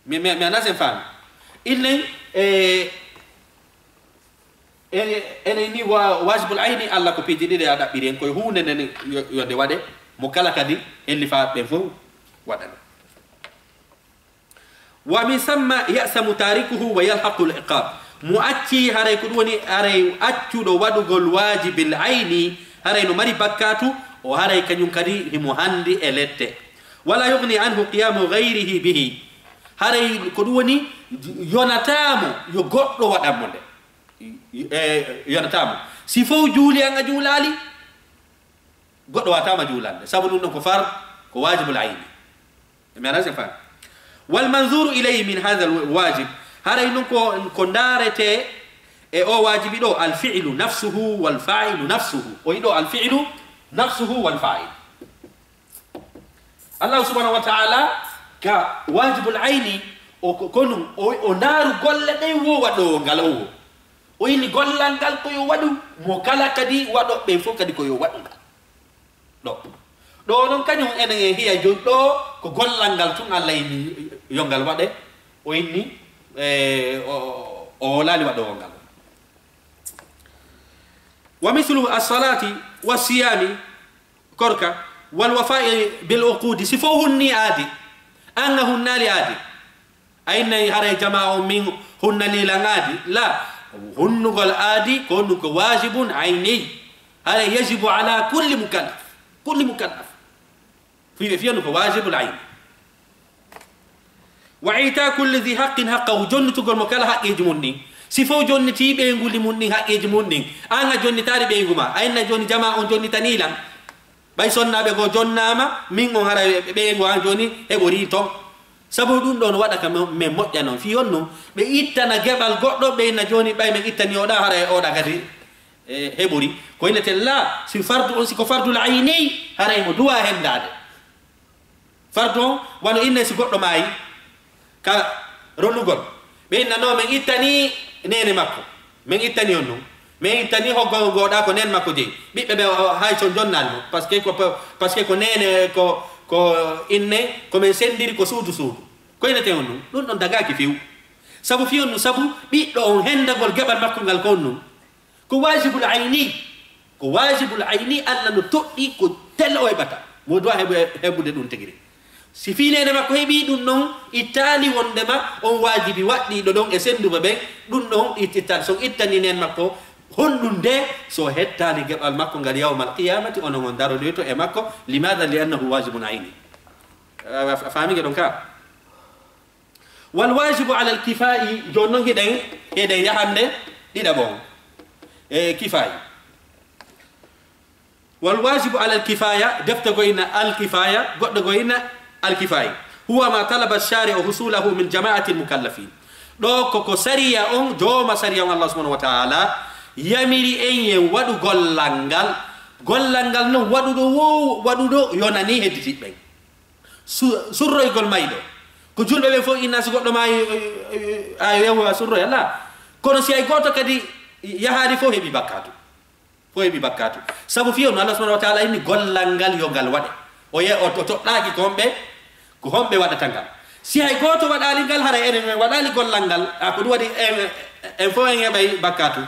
مي أنا سنفان إلي إني واجب العيني الله كو بيجي دي أدا بيرين كو هو نن يودي وادي مكالا كدي اللي فا بينفو ودنا ومن ثم يأسم تاركه ويلحق العقاب مؤتي هري كدوني هري أتو دو ودو غل واجب العين هري نمري بكاتو وهري كنيون كدي همهندي إلته ولا يغني عنه قيام غيره به هري كدوني يونتامو يغطو ودامون يونتامو سيفو جولي أنغا جولالي غطو واتاما جولان سابنون كفار كواجب العين ما لازم فهم والمنظور إليه من هذا الواجب هذا ينكو كندارته أو واجب له الفعل نفسه والفاعل نفسه ويدو الفعل نفسه والفاعل الله سبحانه وتعالى كواجب العين وكونو ونار قل لدي ودو غلو ويني قل لنقل كيو ودو مكالا كدي ودو بيفو كدي كيو ودو دو non kanyum enen hiya joddo ko gollangal tun Allah ini yongal wade o inni o lali wado ngal wa mithlu as-salati was-siyami korka wal wafa'i bil uqudi sifuhunni adi annahunna li adi ayna hare jama'u min hunna li langadi la hunnu gol adi konu ko wajibun ayni hare yajibu ala kulli mukallaf في أنه واجب العين وعيتا كل ذي حق حقه جن تقول مكلا حق يجموني سيفو جن تي بينغول مني حق يجموني أنا جن تاري بينغما أين جن جماعة جن تنيلا بايسون نابغو جن ناما مينغو هارا بينغو عن جوني هبوريتو سبودون دون ودا كم مموت جانو في أنه بيتنا جبل قدو بين جوني باي من إتني ودا هارا ودا كذي هبوري كوينة الله سيفرد العيني هارا يمدوا هم داد fardo wano inne si goddo mai ka rolugol be nano men ittani nene makko men ittani onno men ittani hoggo goda ko nen makko je bibbe be hay son jonnal parce que ko nene ko inne ko men sendiri ko suudu ko ene te onno non daga ki fiu sabu fi onno sabu biddo on hendagol gebal makko ngal konno ko wajibul aini alla no toddi ko telo e bata mo do hebude dun tegiri si fiinede makko heɓi ɗum ɗon ittali wondema on wajibi waɗɗiɗo ɗon e senduba ɓen ɗum ɗon ittitan son ittani nen makko honɗum nde so hettani geɓal makko ngal yawma alqiyamati onon on daroɗoyto e makko limada li annahu wajibun ayni famige ɗon ka walwajibu ala alkifai joni noon heɗen yahande ɗiɗa bon e kifayi والواجب على الكفاية دفت قوينا الكفاية قد قوينا الكفاية هو ما طلب الشارع حصوله من جماعة المكلفين دو كوكو سريا اون جوما سريا الله سبحانه وتعالى يميري اين ودو غولانغال نو ودو دو يوناني هديتي بي سورو يقول مايدو ko julbe be fo inna so goddo may ayo surro yalla kono si ay goto kadi yahari fo hebi bakkatu sabu fiyo Allah subhanahu wa ta'ala inni gollangal yo gal wade o ye o toddaaki ko hombe wadata ngal si ay goto wadali gal hara enen wadali gollangal ko wadi en fo en bay bakkatu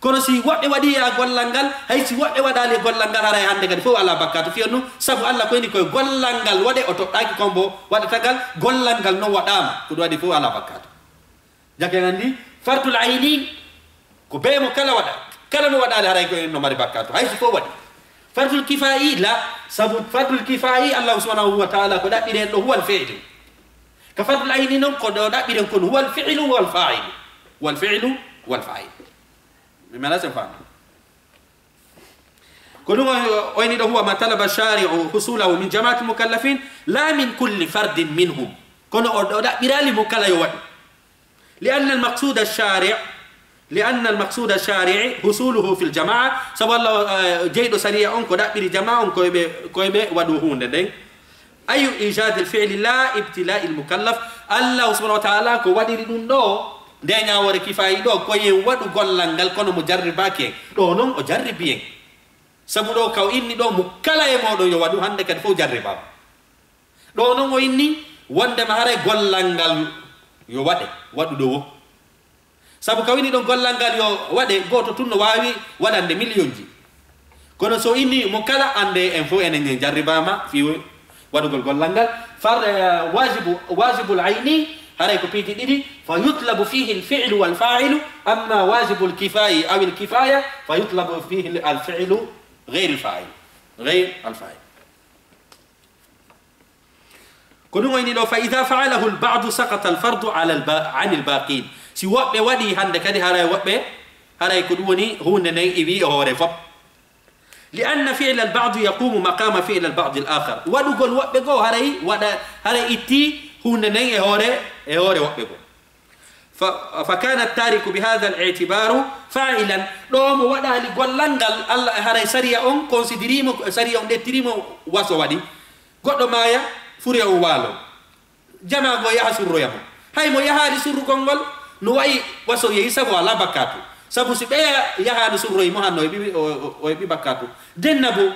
kono si wodde wadi ya gollangal hay si wodde wadali gollangal hara hande kadi fo ala bakkatu fiyo sabu Allah ko indi ko gollangal wade o toddaaki kombo wadata gal gollangal no wadama ko wadi fo ala bakkatu jake ngandi fartul aini ko be mo kala wada kala no wadale haray ko no mari bakkatu hay fo wadi fardul kifai la sabu fardul kifai Allah subhanahu wa ta'ala ko dabbiren do huwal fi'l ka fardul ayni non ko do dabbiren ko huwal fi'l wal fa'il mi mala se fam كنوا وين هو ما طلب الشارع حصوله من جماعة المكلفين لا من كل فرد منهم كنوا أودا برالي مكلا يوان لأن المقصود الشارع حصوله في الجماعة سبحان الله جيد سريع أنكو دا بري جماعة كويبه ودوهون دين أي إيجاد الفعل لا ابتلاء المكلف الله سبحانه وتعالى كو ودي دون دو دينا وري كفاي دو كوي ودو غولانغال كونو مجرباكي دو نون او جربين سبودو كاو إني دو مكلا يمودو يو ودو هاندي كد فو جربا دو نون او إني وند مهاري غولانغال يو ودو دو sabu kawini don gollangal yo wade goto tunno wawi wadande millionji kono so inni mo kala ande en fo enen jarribama fi wadugol gollangal far wajibul aini haray ko piti didi fa yutlabu fihi al-fi'l wal fa'il amma wajibul kifai aw al-kifaya fa yutlabu fihi al-fi'l غير الفاعل kono wayni do fa idha fa'alahu al-ba'd saqata al-fardu 'an al-baqin si wobbe wadi hande kadi haray wobbe haray ko dum hunde nay iwi hore fop لأن فعل البعض يقوم مقام فعل البعض الآخر ودغول وبه go haray wada haray itti hunde nay hore wobbe go فكان التارك بهذا الاعتبار فاعلا دوم ودا لي gollangal Allah haray sariya on considerimo sariya on dettirimo waso wadi goddo maya furi o walo jama go yahsuru yamo hay mo yahali suru gongol no way waso yeyi sabu ala bakatu sabu si be yahali suru mo hanno bi bakatu dennabo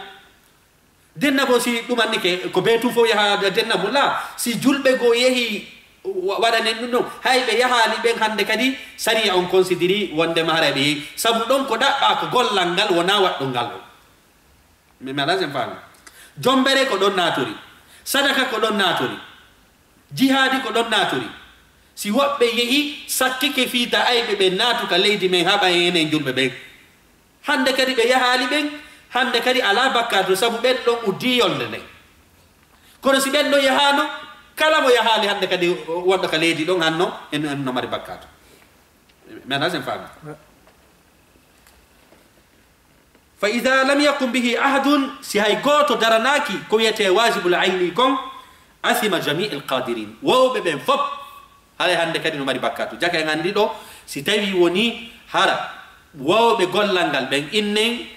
si dumannike ko betu fo yahada dennabo la si julbe go yehi wadane no hay be yahali ben hande kadi sari on consideri wonde mare be sabu don ko dabba ko gollangal wona waddo ngal mi malazem fam jombere ko don naturi sadaka ko don naturi jihadi ko don naturi si wobbe yehi sakkike fiita aybe be natu ka leydi men haba ene julbe be hande kadi be yahali ben hande kadi ala bakatu sabu ben don udiyolde ne kono si ben do yahano kala mo yahali hande kadi wonda ka leydi don hanno en no mari bakatu men azem fam fa idha lam yakun bihi ahadun si hay goto daranaki ko yete wajibul ayni kon athima jami' al qadirin wo be ben fop hale hande kadi no mari bakatu jaka ngandi do si tawi woni hara wawbe gollangal ben innen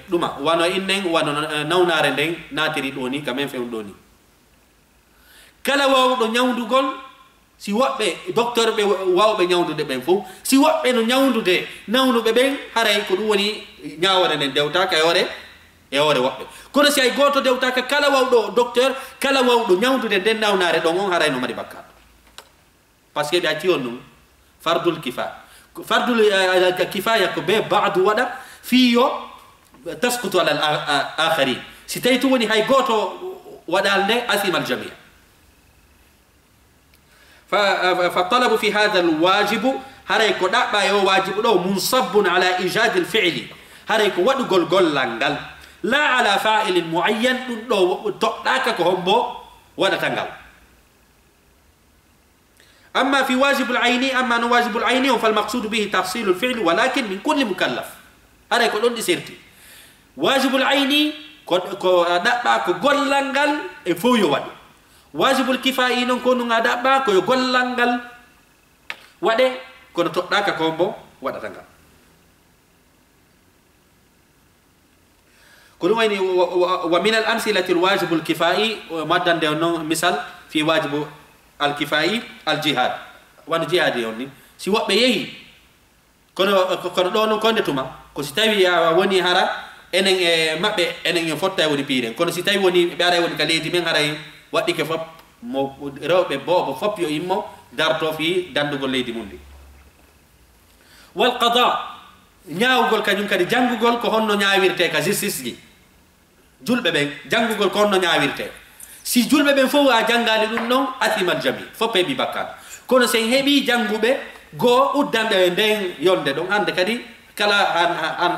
duma wano innen wano nawnare den natiri do ni kamen fe do ni kala wawdo nyawdugol si wobbe docteur be wawbe nyawdude ben fu si wobbe no nyawdude nawnube ben haray ko dum woni nyaawore den dewta ka yore wobbe kono si ay goto dewta ka kala wawdo docteur kala wawdo nyawdude den nawnare do on haray no mari bakatu parce que biati on fardul kifaya ko be ba'du wada fiyo tasqutu ala al-akharin sitaytu woni hay goto wadalde athima al-jami' فالطلب في هذا الواجب هريكو دابا يو واجب دو منصب على ايجاد الفعل هريكو ودغول غولانغال لا على فاعل معين دو تداكا كو همبو ودا تانغال اما في واجب العين واجب العين فالمقصود به تحصيل الفعل ولكن من كل مكلف هريكو دون دي سيرتي واجب العين كو دابا كو غولانغال e fo yo wadi wajibul kifai non ko ngada ba ko gollangal wade ko to daka kombo wadata ngal ko wayni wa min al amsilati al wajib al kifai madan de non misal fi wajib al kifai al jihad wan jihad yonni si wobbe yehi kono do non konde tuma ko si tawi woni hara enen mabbe enen fotta woni pire kono si tawi woni be ara woni kaledi men haray waddi ke fop mo rewbe bobo fop yo immo darto fi dandugo leydi mundi wal qada nyaawgol kanyum kadi jangugol ko honno nyaawirte ka justice gi julbe ben jangugol ko honno nyaawirte si julbe ben fo a jangali dum non athimal jami fop e bi bakkat kono sen hebi jangube go uddande den yonde don hande kadi kala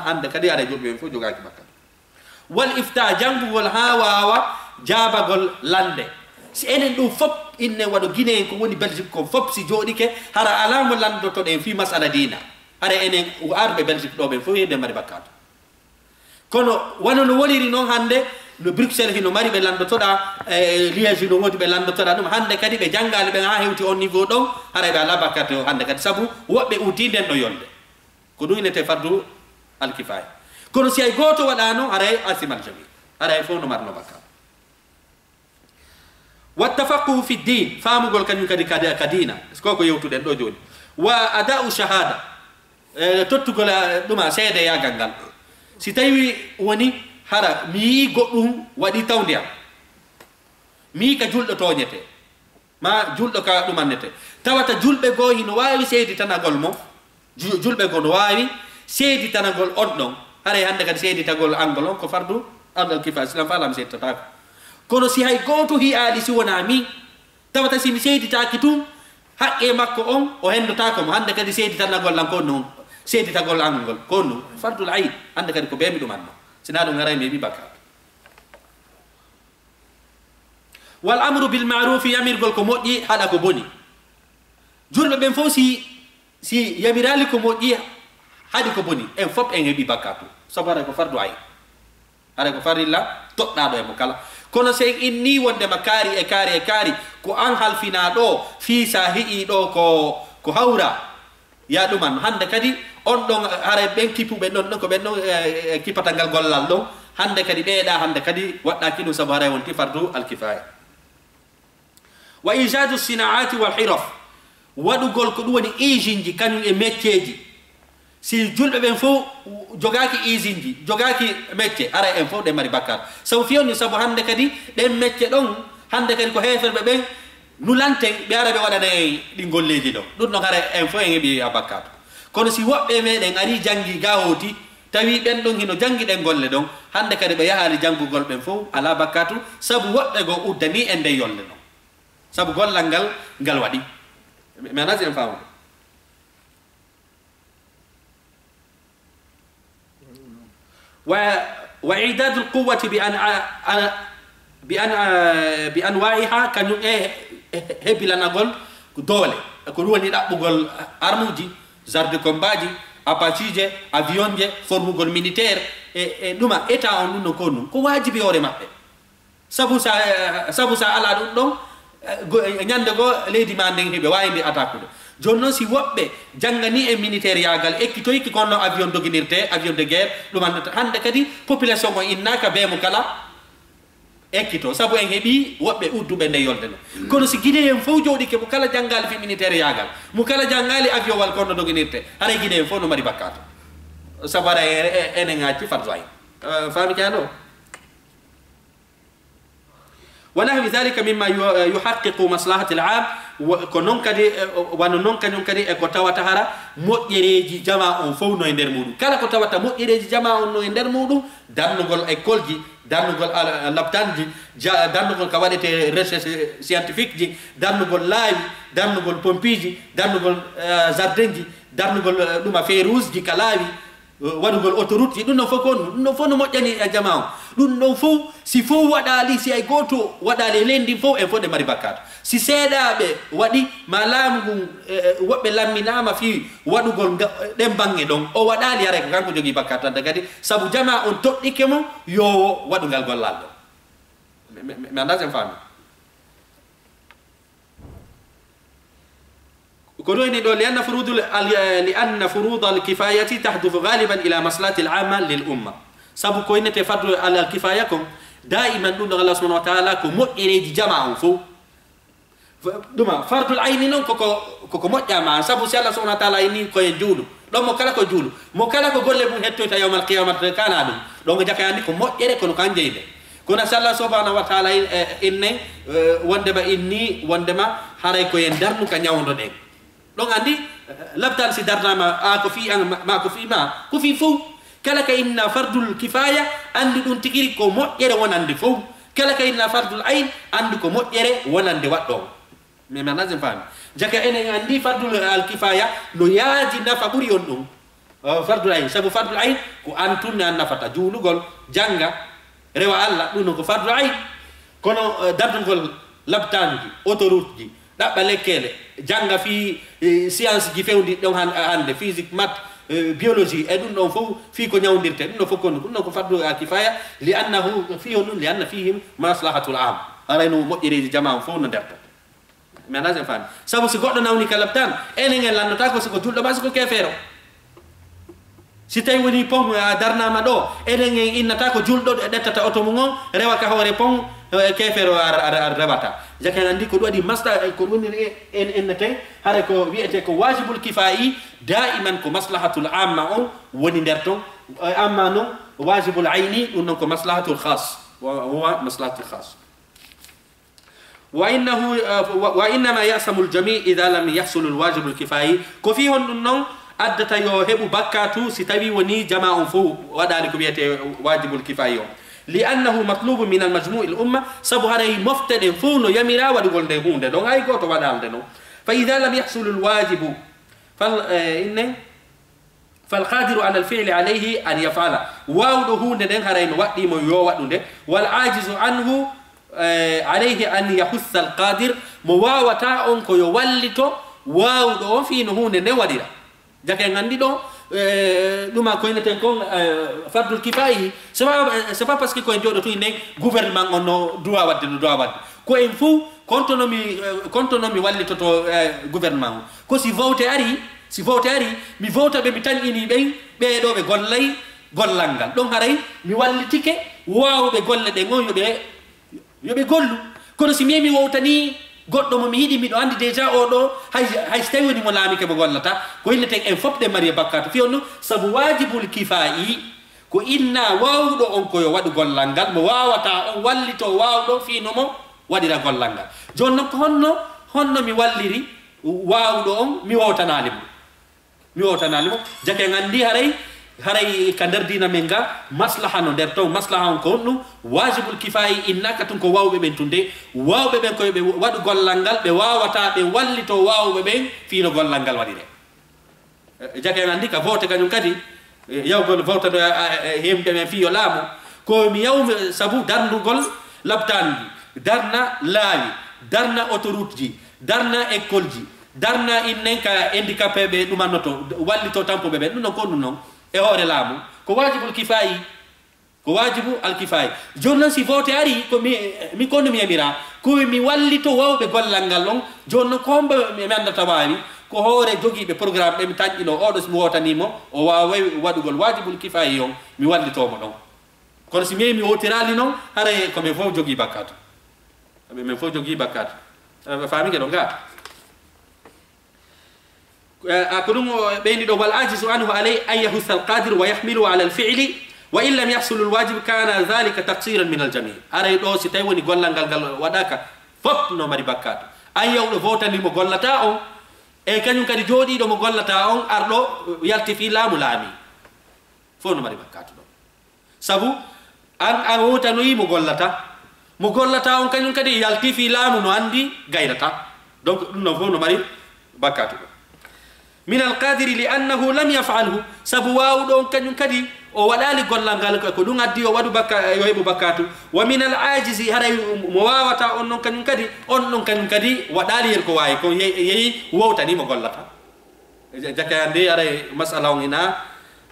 hande kadi ara julbe ben fo jogaaki bakkat wal ifta jangugol hawawa jabagol lande si enen do fop inne wado guinée ko woni belgique ko fop si jodike hara alamo lando to den fi masala dina hara enen arbe belgique do be fo yede mari bakkat kono wano no woliri non hande no Bruxelles hino mari be landotoda Liège no wodi be landotoda dum hande kadi be jangali be ha hewti on niveau don ara be ala bakato hande kadi sabu wobbe uti den do yolde ko dum inete fardu al kifaya kono si ay goto wadano ara asimal jami ara fo no marno bakka wattafaqu fi din famu gol kanyum kadi kadina ko yewtu den do joni wa ada'u shahada tottugol duma seede ya gangal si tawi woni hara mi goddum wadi tawdiya mi ka juldo toñete ma juldo ka dumannete tawata julbe go hino wawi seedi tanagol mo julbe go no wawi seedi tanagol on don hare hande kadi seedi tagol angol on ko fardu al kifaya islam falam seedi ta kono si hay goto hi ali si wona mi tawata si mi seedi takitum haqqe makko on o hendota ko hande kadi seedi tanagol lan ko non seedi tagol angol ko non fardul aid hande kadi ko bemi dumanno sina dum ngaray mi bakka wal amru bil ma'ruf yamir gol ko moddi hada ko boni julbe ben fo si yamirali ko moddi hadi ko boni en fop en hebi bakka sabara ko fardu aid ara ko farilla todda do e mo kala kono se inni wonde makari e kari ko an halfina do fi sahi do ko hawra ya duman hande kadi on don are ben kipube don ko ben don kipatangal gollal don hande kadi beeda hande kadi wadda kinu sabara wonti fardu al kifaya wa ijadu sinaati wal hiraf wadu gol ko dum woni ejinji kanu e metteji si julbe ben fo jogaki ejinji jogaki mette ara en fo de mari bakkar saw fioni sabu hande kadi den mette don hande kadi ko heferbe ben nulanten be arabe wadane di golleji do dum no kare en fo en bi abakkat kono si wobbe meden ari jangi gawoti tawi ben don hino jangi den golle don hande kadi be yahali jangu gol ben fo ala bakkatu sabu wobbe go uddani en de yolle no sabu gollal ngal wadi menaje en faamu wa i'dad al quwwati bi anwa'iha kanu hebilanagol dole ko woni dabbugol armuji zarde combat apache avion je formugol militaire e duma eta on no konu ko wajibi hore mabbe sabu sa ala dum don nyande go leydi ma ndeng hebe wayndi attaque do jonno si wobbe jangani e militaire yagal ekkito ekki konno avion doginirte avion de guerre dum hande kadi population mo innaka be mo kala ekkito sabu en hebi wobbe uddube nde yolde no kono si gide en fo jodi ke mo kala jangal fi militaire yagal mo kala jangali avion wal konno doginirte ara gide en fo no mari bakkato sabara enen ngati farzoy fami kano ونحو ذلك مما يحقق مصلحة العام كنون كدي ونون كنون كدي كتاوة هارا مؤيريجي جماعة فونو إندر مودو كلا كتاوة مؤيريجي جماعة نو إندر مودو دانوغل إكولجي دانوغل لابتانجي دانوغل كواليتي ريسيرش سيانتيفيك جي دانوغل لايف دانوغل بومبيجي دانوغل زاردنجي دانوغل لوما فيروز جي كلاوي wadugol autoroute dum no fokon no fono mojjani e jamaaw dum no fo si fo wadali si ay goto wadali lendi fo e fode mari bakkat si seedaabe wadi malamgu wobbe lamminama fi wadugol dem bange don o wadali are kanko jogi bakkat tan gadi sabu jamaa on toddike mo yo wadugal gollal do me andasen fami كونوا دول لأن فروض الكفاية تحدث غالبا إلى مصلحة العامة للأمة سبب كوين تفرض على الكفاية دائما دون الله سبحانه وتعالى كمؤيد جماعة فو دوما فرض العين نون كوكو مجمع سبب سي الله سبحانه وتعالى إني كوين جولو دون مكالا كو جولو مكالا كو قول لبون هتو يوم القيامة كان عدو دون جاكا عندي كمؤيد كونو كان جيدة كنا سي الله سبحانه وتعالى إني وندما هاراي كوين درنو كان يوم دونك donc andi labtan si darnama ko fi ma ko fi fo kala ka inna fardul kifaya andi dun tikiri ko mojjere wonande fo kala ka inna fardul ain andi ko mojjere wonande waddo me manazem fami jaka enen andi fardul al kifaya no yaaji nafa buri on dum fardul ain sabu fardul ain ko antun na nafata julugol janga rewa alla dun ko fardul ain kono dardugol labtanji autoroute ji dabba lekkele janga fi science ji fewndi don hande physique math biologie e dum don fof fi ko nyawdirte dum fof ko fardu kifaya li annahu li anna fihim maslahatul am arayno modiri jama fof no derta mais lazim fami sabu si goddo nawni kalabtan enen ngel landata ko ko juldo bas ko kefero si tay woni pom darna ma do enen ngel innata ko juldo dettata auto mo ngon rewa ka hore pom kefero ar rebata jaka andi ko wadi masla ko woni en tay hare ko wiete ko wajibul kifai daiman ko maslahatul amma on woni derto amma no wajibul aini dum ko maslahatul khas wa huwa maslahatul khas وإنما يأسم الجميع إذا لم يحصل الواجب الكفائي كفيه النون أدتا يوهب بكاتو ستبي وني جماع فو وذلك بيته واجب الكفائي لأنه مطلوب من المجموع الأمة سبو هذه مفتد فونو يميرا ودقل دهون دون هاي قوتو ودال دنو فإذا لم يحصل الواجب فالقادر على الفعل عليه أن يفعل واودهون دن هرين وقتي مو يوودون والعاجز عنه عليه أن يحث القادر مواوتا أنكو يولتو واودو في نهون نوديرا جاكي غاندي دو لما كوين تنكون فرض الكفاية سبب باسكي كوين جودو تو إنه gouvernement ono droit wad كوين فو كونتونومي والتو تو gouvernement كو سي vote ari mi vote be mi tan ini be do be gollay gollangal don haray mi wallitike waawbe golle de ngon yobe gollu kono si memi wowtani goddo mo mi hidi mi do andi deja o do hay stawi woni mo laami ke bo gollata ko illete en fopde mari bakkat fi onno sabu wajibul kifai ko inna wawdo on ko yo wadu gollangal mo wawata on wallito wawdo fi no mo wadira gollangal jonno ko honno mi walliri wawdo on mi wowtanalimo jake ngandi haray kandar dina menga maslaha no der to maslaha on ko no wajibul kifai innaka tun ko wawbe ben tunde wawbe ben ko be wadu gollangal be wawata be wallito wawbe ben fi no gollangal wadire jake ngandi ka vote kanyum kadi yaw gol vote do hemde men fi yo laamu ko mi yaw sabu darndu gol labtandi darna laawi darna autoroute ji darna école ji darna innenka handicapé be dumanoto wallito tampo be non ko non e hore laamu ko wajibul kifai ko wajibu al kifai jonna si vote ari ko mi kono mi amira ko mi wallito wawbe gollangal on jonna kombe mi andata wawi ko hore jogibe programme be mi tajjino odo mi wotanimo o waaway wadugol wajibul kifai on mi wallito mo don kono si mi wotirali non hare ko mi fo jogi bakkat mi fo jogi bakkat faami ke don ga أكلم بين دو والعاجز عنه عليه أن يحث القادر ويحمله على الفعل وإن لم يحصل الواجب كان ذلك تقصيرا من الجميع أرى دو ستايوني غولانغال وداك فوب نو مري بكات أن يو فوتا لي مغولتا أون e kanyum kadi jodi do mo gollata on ardo yalti fi laamu laami fo no mari bakatu do sabu an wota no yi mo gollata on kanyum kadi yalti fi laamu no andi gayrata donc no fo no mari bakatu do من القادر لأنه لم يفعله سبوا دون كن كدي أو ولا لقول لعنقال كدون أدي أو ودو بكا يهيب بكاتو ومن العاجز هراي مواوتا أنون كن كدي ودالي يركواي كون يي ووتاني مقولتا جاكا عندي هراي مسألة هنا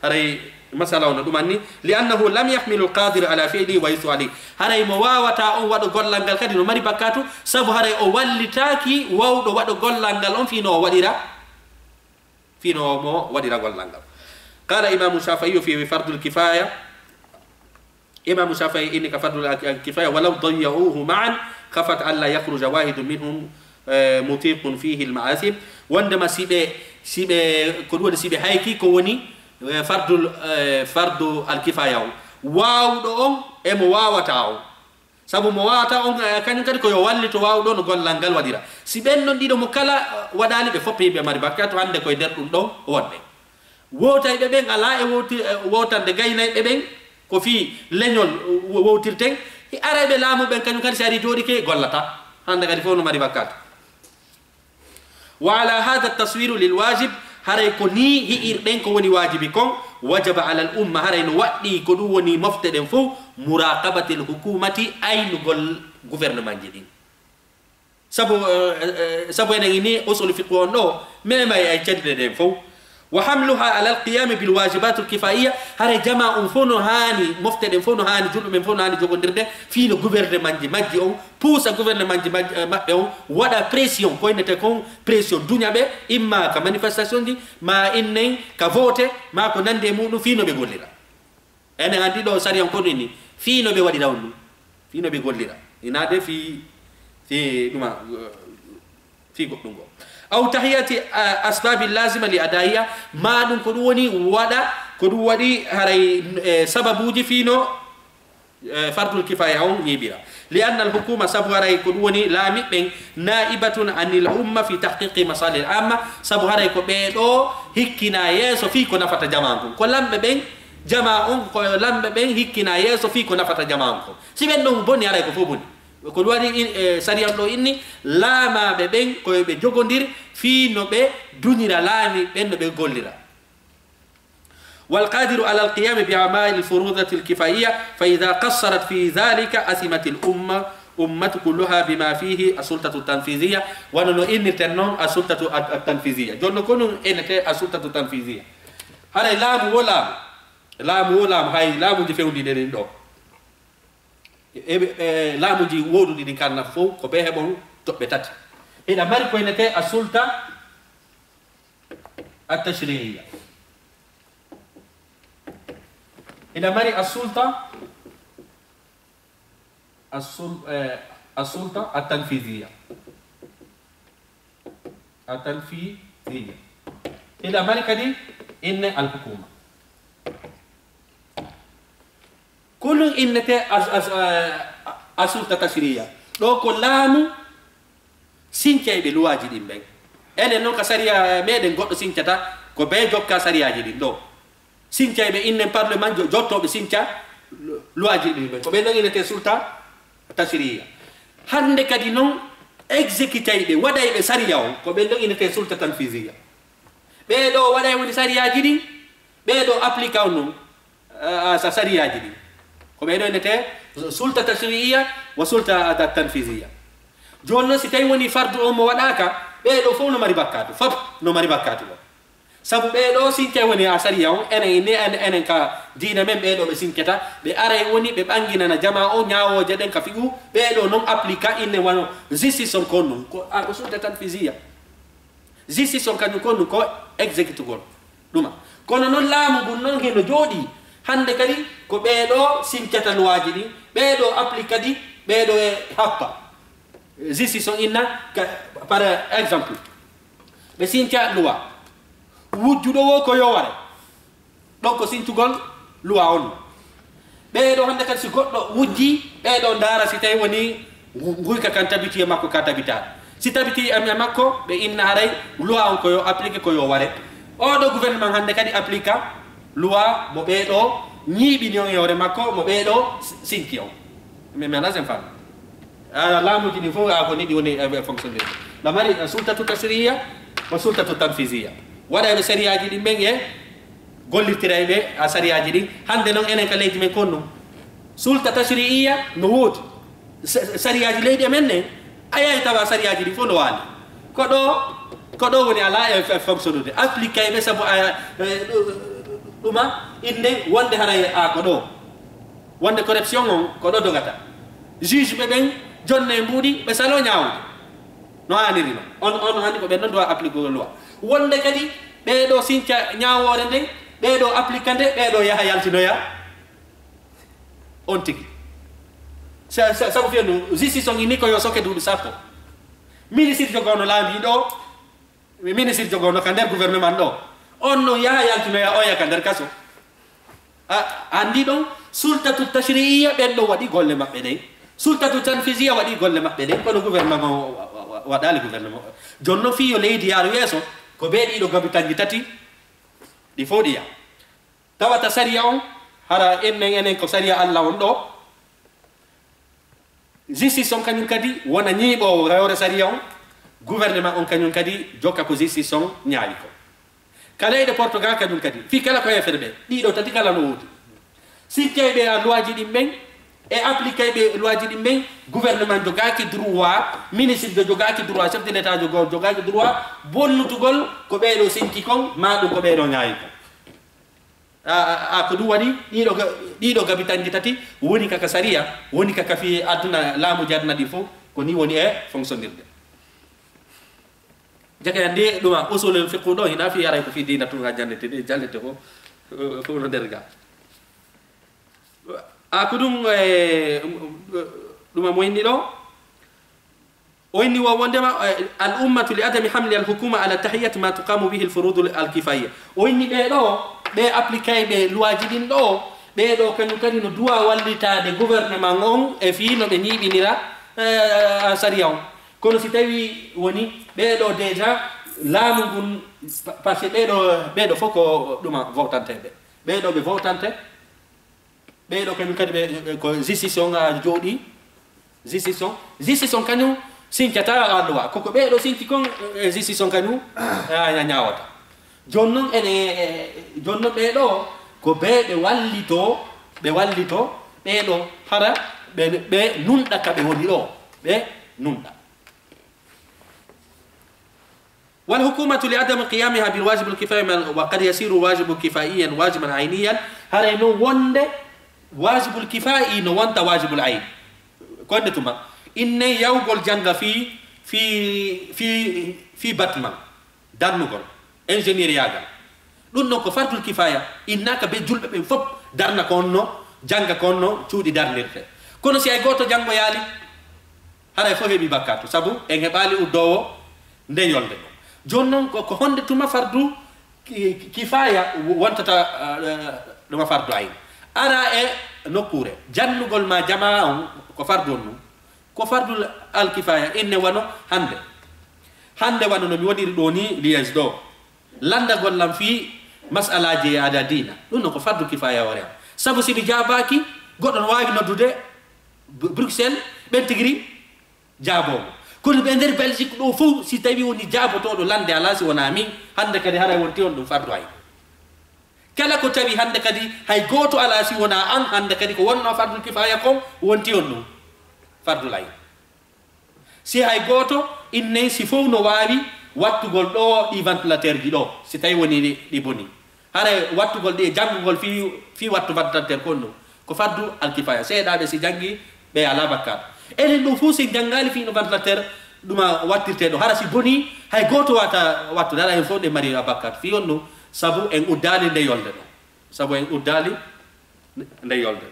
هراي مسألة هنا دوماني لأنه لم يحمل القادر على فعله ويسوع عليه هراي مواوتا أو ودو قول لعنقال كدي نمري بكاتو سبوا هراي أو ولتاكي ودو قول لعنقال أم في نو وديرا في نومو ودي رجل لانغ قال إمام الشافعي في فرض الكفاية إمام الشافعي إنك فرض الكفاية ولو ضيعوه معا خفت ألا يخرج واحد منهم مطيق فيه المعاصي وعندما سيبه كدوة سيبه هايكي كوني فرض الكفاية واو دوم واو تاو sabu mo wata on kanyum kadi ko yo wallito wawdo no gollangal wadira si ben non dido mo kala wadali be foppe be mari bakkato hande koy der dum do wonde wotay be ben ala e wotande gaynay be ben ko fi leñol wotirten e arabe laamu ben kanyum kadi sari jodi ke gollata hande kadi fo no mari bakkato wa ala hada at-taswir lil wajib haray ko ni hiirden ko woni wajibi kon wajaba ala al umma haray no waddi ko dum woni mofteden fo muraqabati al hukumati aynu gol gouvernement jidi sabu enen ni usul fiqh no mema ay cedde den fo وحملها على القيام بالواجبات الكفائية هذا جماعة فونو هاني مفتد فونو هاني جل من فونو هاني جوجو درده في le gouvernement ماجي أو pousse gouvernement ماجي أو ودا pression كوين نتكون pression دنيا به إما كمانيفستاسيون دي ما إني كفوت ما كنا ندمو فينو بيقولنا أنا عندي دو ساري أنكون إني فينو بيودي داونو فينو بيقولنا إن هذا في نما في قطنغو أو تحية أسباب اللازمة لأدائها ما دون كدوني ودا كدوني هاي سبب وجي فينو فرض الكفاية أو يبيرا لأن الحكومة سبب هاي كدوني لامي بين نائبة عن الأمة في تحقيق مصالح العامة سبب هاي كبيرو هكنا يسو فيكو نفت جماعكم كلام بين جماعهم كلام بين هكنا يسو فيكو نفت جماعكم سيبين نون بني هاي كفوبني ko wadi sariyam do inni laama be ben ko be jogondir fi no be dunira laami ben no be gollira والقادر على القيام بأعمال الفروضة الكفائية فإذا قصرت في ذلك أثمت أمة كلها بما فيه السلطة التنفيذية ونحن إن تنون السلطة التنفيذية جون نكون إن السلطة التنفيذية هذا لام ولا هاي لام دي فيون دي دو laamuji woduɗi ɗi kanna fof ko ɓe heɓon toɓɓe tati ina mari koynete a sulta التشريعية ina mari a sulta التنفيذية ina mari kadi إن الحكومة كل إنك أسلطة تشريعية لو كلامو سينكي بالواجب دين أنا نوكا سريع ميدن قط سينكتا كوبيجوك كسريع جديد لو سينكي بإن البرلمان جوتو بسينكا الواجب دين كوبيجوك إنك سلطة تشريعية هندك دينو executive ودا بسريعه كوبيجوك إنك سلطة تنفيذية بيدو ودا يودي سريع جديد بيدو أبليكاونو سريع جديد كمينو إنته سلطة تشريعية وسلطة تنفيذية جون سيتاي وني فرد وداكا بيدو فو نماري بكاتو فب نماري بكاتو سبب بيدو سينكا وني أسرياو أنا كا دينا مم بيدو بسينكتا بأري وني ببانجينا نجمع أو نياو جدًا كفيجو بيدو نم أبليكا إنه وانو زيسي سون كونو كو سلطة تنفيذية زيسي سون كانو كونو كو executive كون دوما كونو نون لامو بنون هنو جودي hande kadi ko beedo sinkata luwaji di beedo applica di beedo happa zisi son inna par exemple be sinka luwa wujjudo wo ko yoware donc ko sintugol luwa on beedo hande kadi si goddo wujji beedo ndara si tay woni nguy ka kan tabiti makko ka tabita si tabiti am makko be inna haray luwa on ko yo applique ko yoware o do gouvernement hande kadi applica loi mo ɓeeɗo ñiiɓinion yewre makko mo ɓeeɗo sinki on mais lazim fam laamuji ɗi fof ko ni ɗi woni fonctionnement la mari sultatu tasriya wa sultatu tanfisia waɗaɓe sariyaji ɗi ɓen e gollirtira ɓe a sariyaji ɗi hande noon enen ka leydi men kon ɗum sulta tasriya no woodi sariyaji leydi men ne a yahi tawa sariyaji ɗi fof no waali ko ɗo woni ala e fonctionnude appliqué ɓe saabu ɗuma inde wonde haray a ko ɗo wonde corruption on ko ɗo dogata juge ɓe ɓen jonne mbuuɗi ɓe salo ñaawde no haniri no on handi ko ɓen ɗon dowa applique loi wonde kadi ɓeɗo sinca ñaawore nde ɓeɗo applique nde ɓeɗo yaha yaltinoya on tigi sabu fiyanu justice on ini ko yo soke duuɓi sappo ministre jogono laabi ɗo ministre jogono ka nder gouvernement ɗo on no yaha yaltinoya o yaka nder kaso andi ɗon sultatu tashri'iyya ɓen ɗo waɗi golle maɓɓe ɗen sultatu tanfisia waɗi golle maɓɓe ɗen kono gouvernement waɗali gouvernement jonno fiyo leydi yaaru yeeso ko ɓe ɗiɗo gabi tanji tati ɗi fof ɗiya tawata saria on hara enen ko saria allah on ɗo justice on kañum kadi wona ñiiɓowo rewre saria on gouvernement on kañum kadi jokka ko justice on ñaali ko kaleyɗe portugal kañum kadi fi kala ko yefere ɓe ɗiɗo tati kala no woodi sikkeɓe a loi ji ɗin ɓen e appliquer be loi ji men gouvernement jogaki droit ministre de jogaki droit chef de l'état jogaki droit bonnutugol ko be do sinti kon ma do ko be do nyaay ko ko du wadi dido gabitanji tati woni kaka sharia woni kaka fi aduna lamu jadna di fo ko ni woni e fonctionner jaka ande duma usul fiqh do hina fi yara ko fi dinatu hajjante de jallete ko ko no derga akudum duma moyni do وإني ووندما الأمة لعدم حمل الحكومة على تحية ما تقام به الفروض الكفاية وإني بيدو بي أبليكاي بي الواجبين دو بيدو كانوا كانوا دوا والدتا دي غوفرنمان اون في نو بني بنيرا سارياو كونو سيتاوي وني بيدو ديجا لامغون باسي بيدو فوكو دوما فوتانتي بيدو بي فوتانتي بيدو كانوا كانوا كو زيسيسيون جودي زيسيسيون كانوا sinkata alwa koko be do sinki kon existe son kanu nyawata jonnon ene jonno be do ko be wallito be do hara be nunda ka be woni do be nunda والحكومة لعدم قيامها بالواجب الكفائي وقد يصير واجب كفائيا واجبا عينيا هذا نو وند واجب الكفائي نو وانت واجب العين كوندتما إن يوغل جانغا في باتمان دارنوغل انجينير ياغا دون نوكو فرض الكفايه انك بجول بي فوب دارنا كونو جانغا كونو تودي دارنيرته كونو سي اي غوتو جانغو يالي هاray fo hebi bakkato sabu en hebali uddowo nde yolde jonnon ko honde tuma fardu kifaya wontata duma fardu ayn ara e nokure jannugol ma jamaa on ko fardu on ko fardul al kifaya inne wano hande wano no mi wodiri do ni lies do landa gollam fi mas'alaji ada dina dun ko fardu kifaya wore sabu si bi jabaki godon wawi noddude Bruxelles ben tigri jabo ko be nder Belgique do fu si tawi woni jabo to do lande ala si wona min hande kadi hara wonti on dum fardu ay kala ko tawi hande kadi hay goto ala si wona an hande kadi ko wonno fardu kifaya ko wonti on dum fardu lay si hay goto inne si fo no wawi wattugol do di ventilateur ji do si tay woni di boni hare wattugol de jangugol fi wattu ventilateur konno ko fardu al kifaya seeda be si jangi be ala bakkat ene do fu si jangali fi no ventilateur duma wattirte do hara si boni hay goto wattu dara en fo de mari bakkat fi onno sabu en udali de yolde do sabu en udali de yolde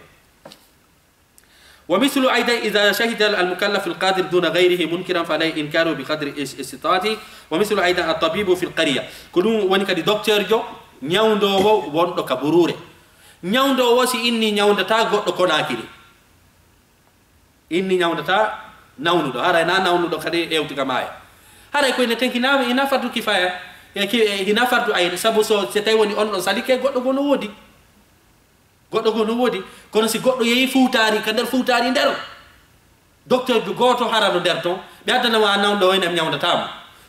ومثل أيضا إذا شهد المكلف القادر دون غيره منكرا فعليه إنكاره بقدر استطاعته ومثل أيضا الطبيب في القرية كلهم ونك دكتور جو نياوندو وندو كبرورة نياوندو وسي إني نياوندا تا غدو كوناكيري إني نياوندا تا ناوندو هارا نا ناوندو كدي ايوتي كمايا هارا كوي نتنكي نام إنا فرد كفاية إنا فرد أين سابو سو ستاي وني أون ساليكي غدو غنو ودي goddo go no wodi kono si goddo yeyi fuutari ka der fuutari der docteur du goto harano der ton be adana wa nawdo wayna nyawda tam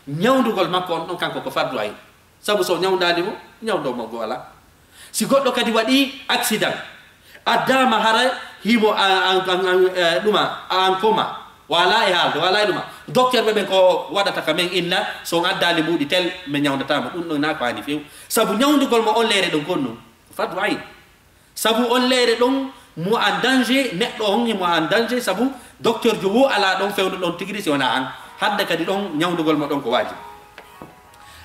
nyawdugol makko on don kanko ko fardu ay sabu so nyawdali mo nyawdo mo gola si goddo kadi wadi accident adama hara himo duma an koma wala e haldo wala duma docteur be ko wadata kamen inna so addali mudi tel me nyawda tam dum no na ko ani few sabu nyawdugol mo on lere don konno fardu ay sabu on leere don mo en danger neddo on mo en danger sabu docteur jo wo ala don fewdo don tigri si wana an hadde kadi don nyawdugol mo don ko wajibi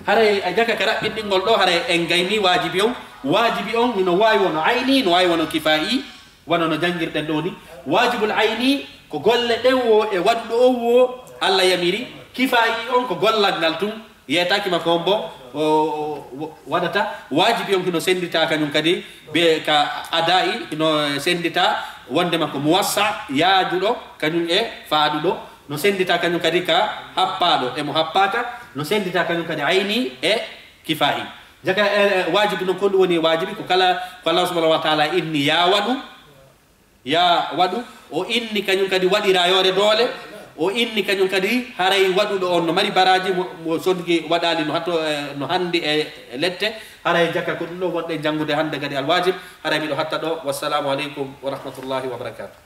haray a jaka kara bindingol do haray en gayni wajibi on no wayi wono ayni no wayi wono kifai wono no jangirden do ni wajibul ayni ko golle den wo e waddo wo alla yamiri kifai on ko gollal ngal tum yetaki ma kombo wadata wajibi on kino sendita kanyum kadi be ka adai no sendita wonde makko muwassa yaajudo kanyum e faadudo no sendita kanyum kadi ka happado e mo happata no sendita kanyum kadi ayni e kifai jaka wajibi no ko woni wajibi ko kala ko Allah subhanahu wa ta'ala inni ya wadu o inni kanyum kadi wadira yore dole o inni kanyum kadi haray wadudo on no mari baraji mo sondiki wadali no hatto no handi e lette haray jaka ko dum wonde jangude hande kadi al wajib haray mi do hatta do wassalamu alaikum wa rahmatullahi wa barakatuh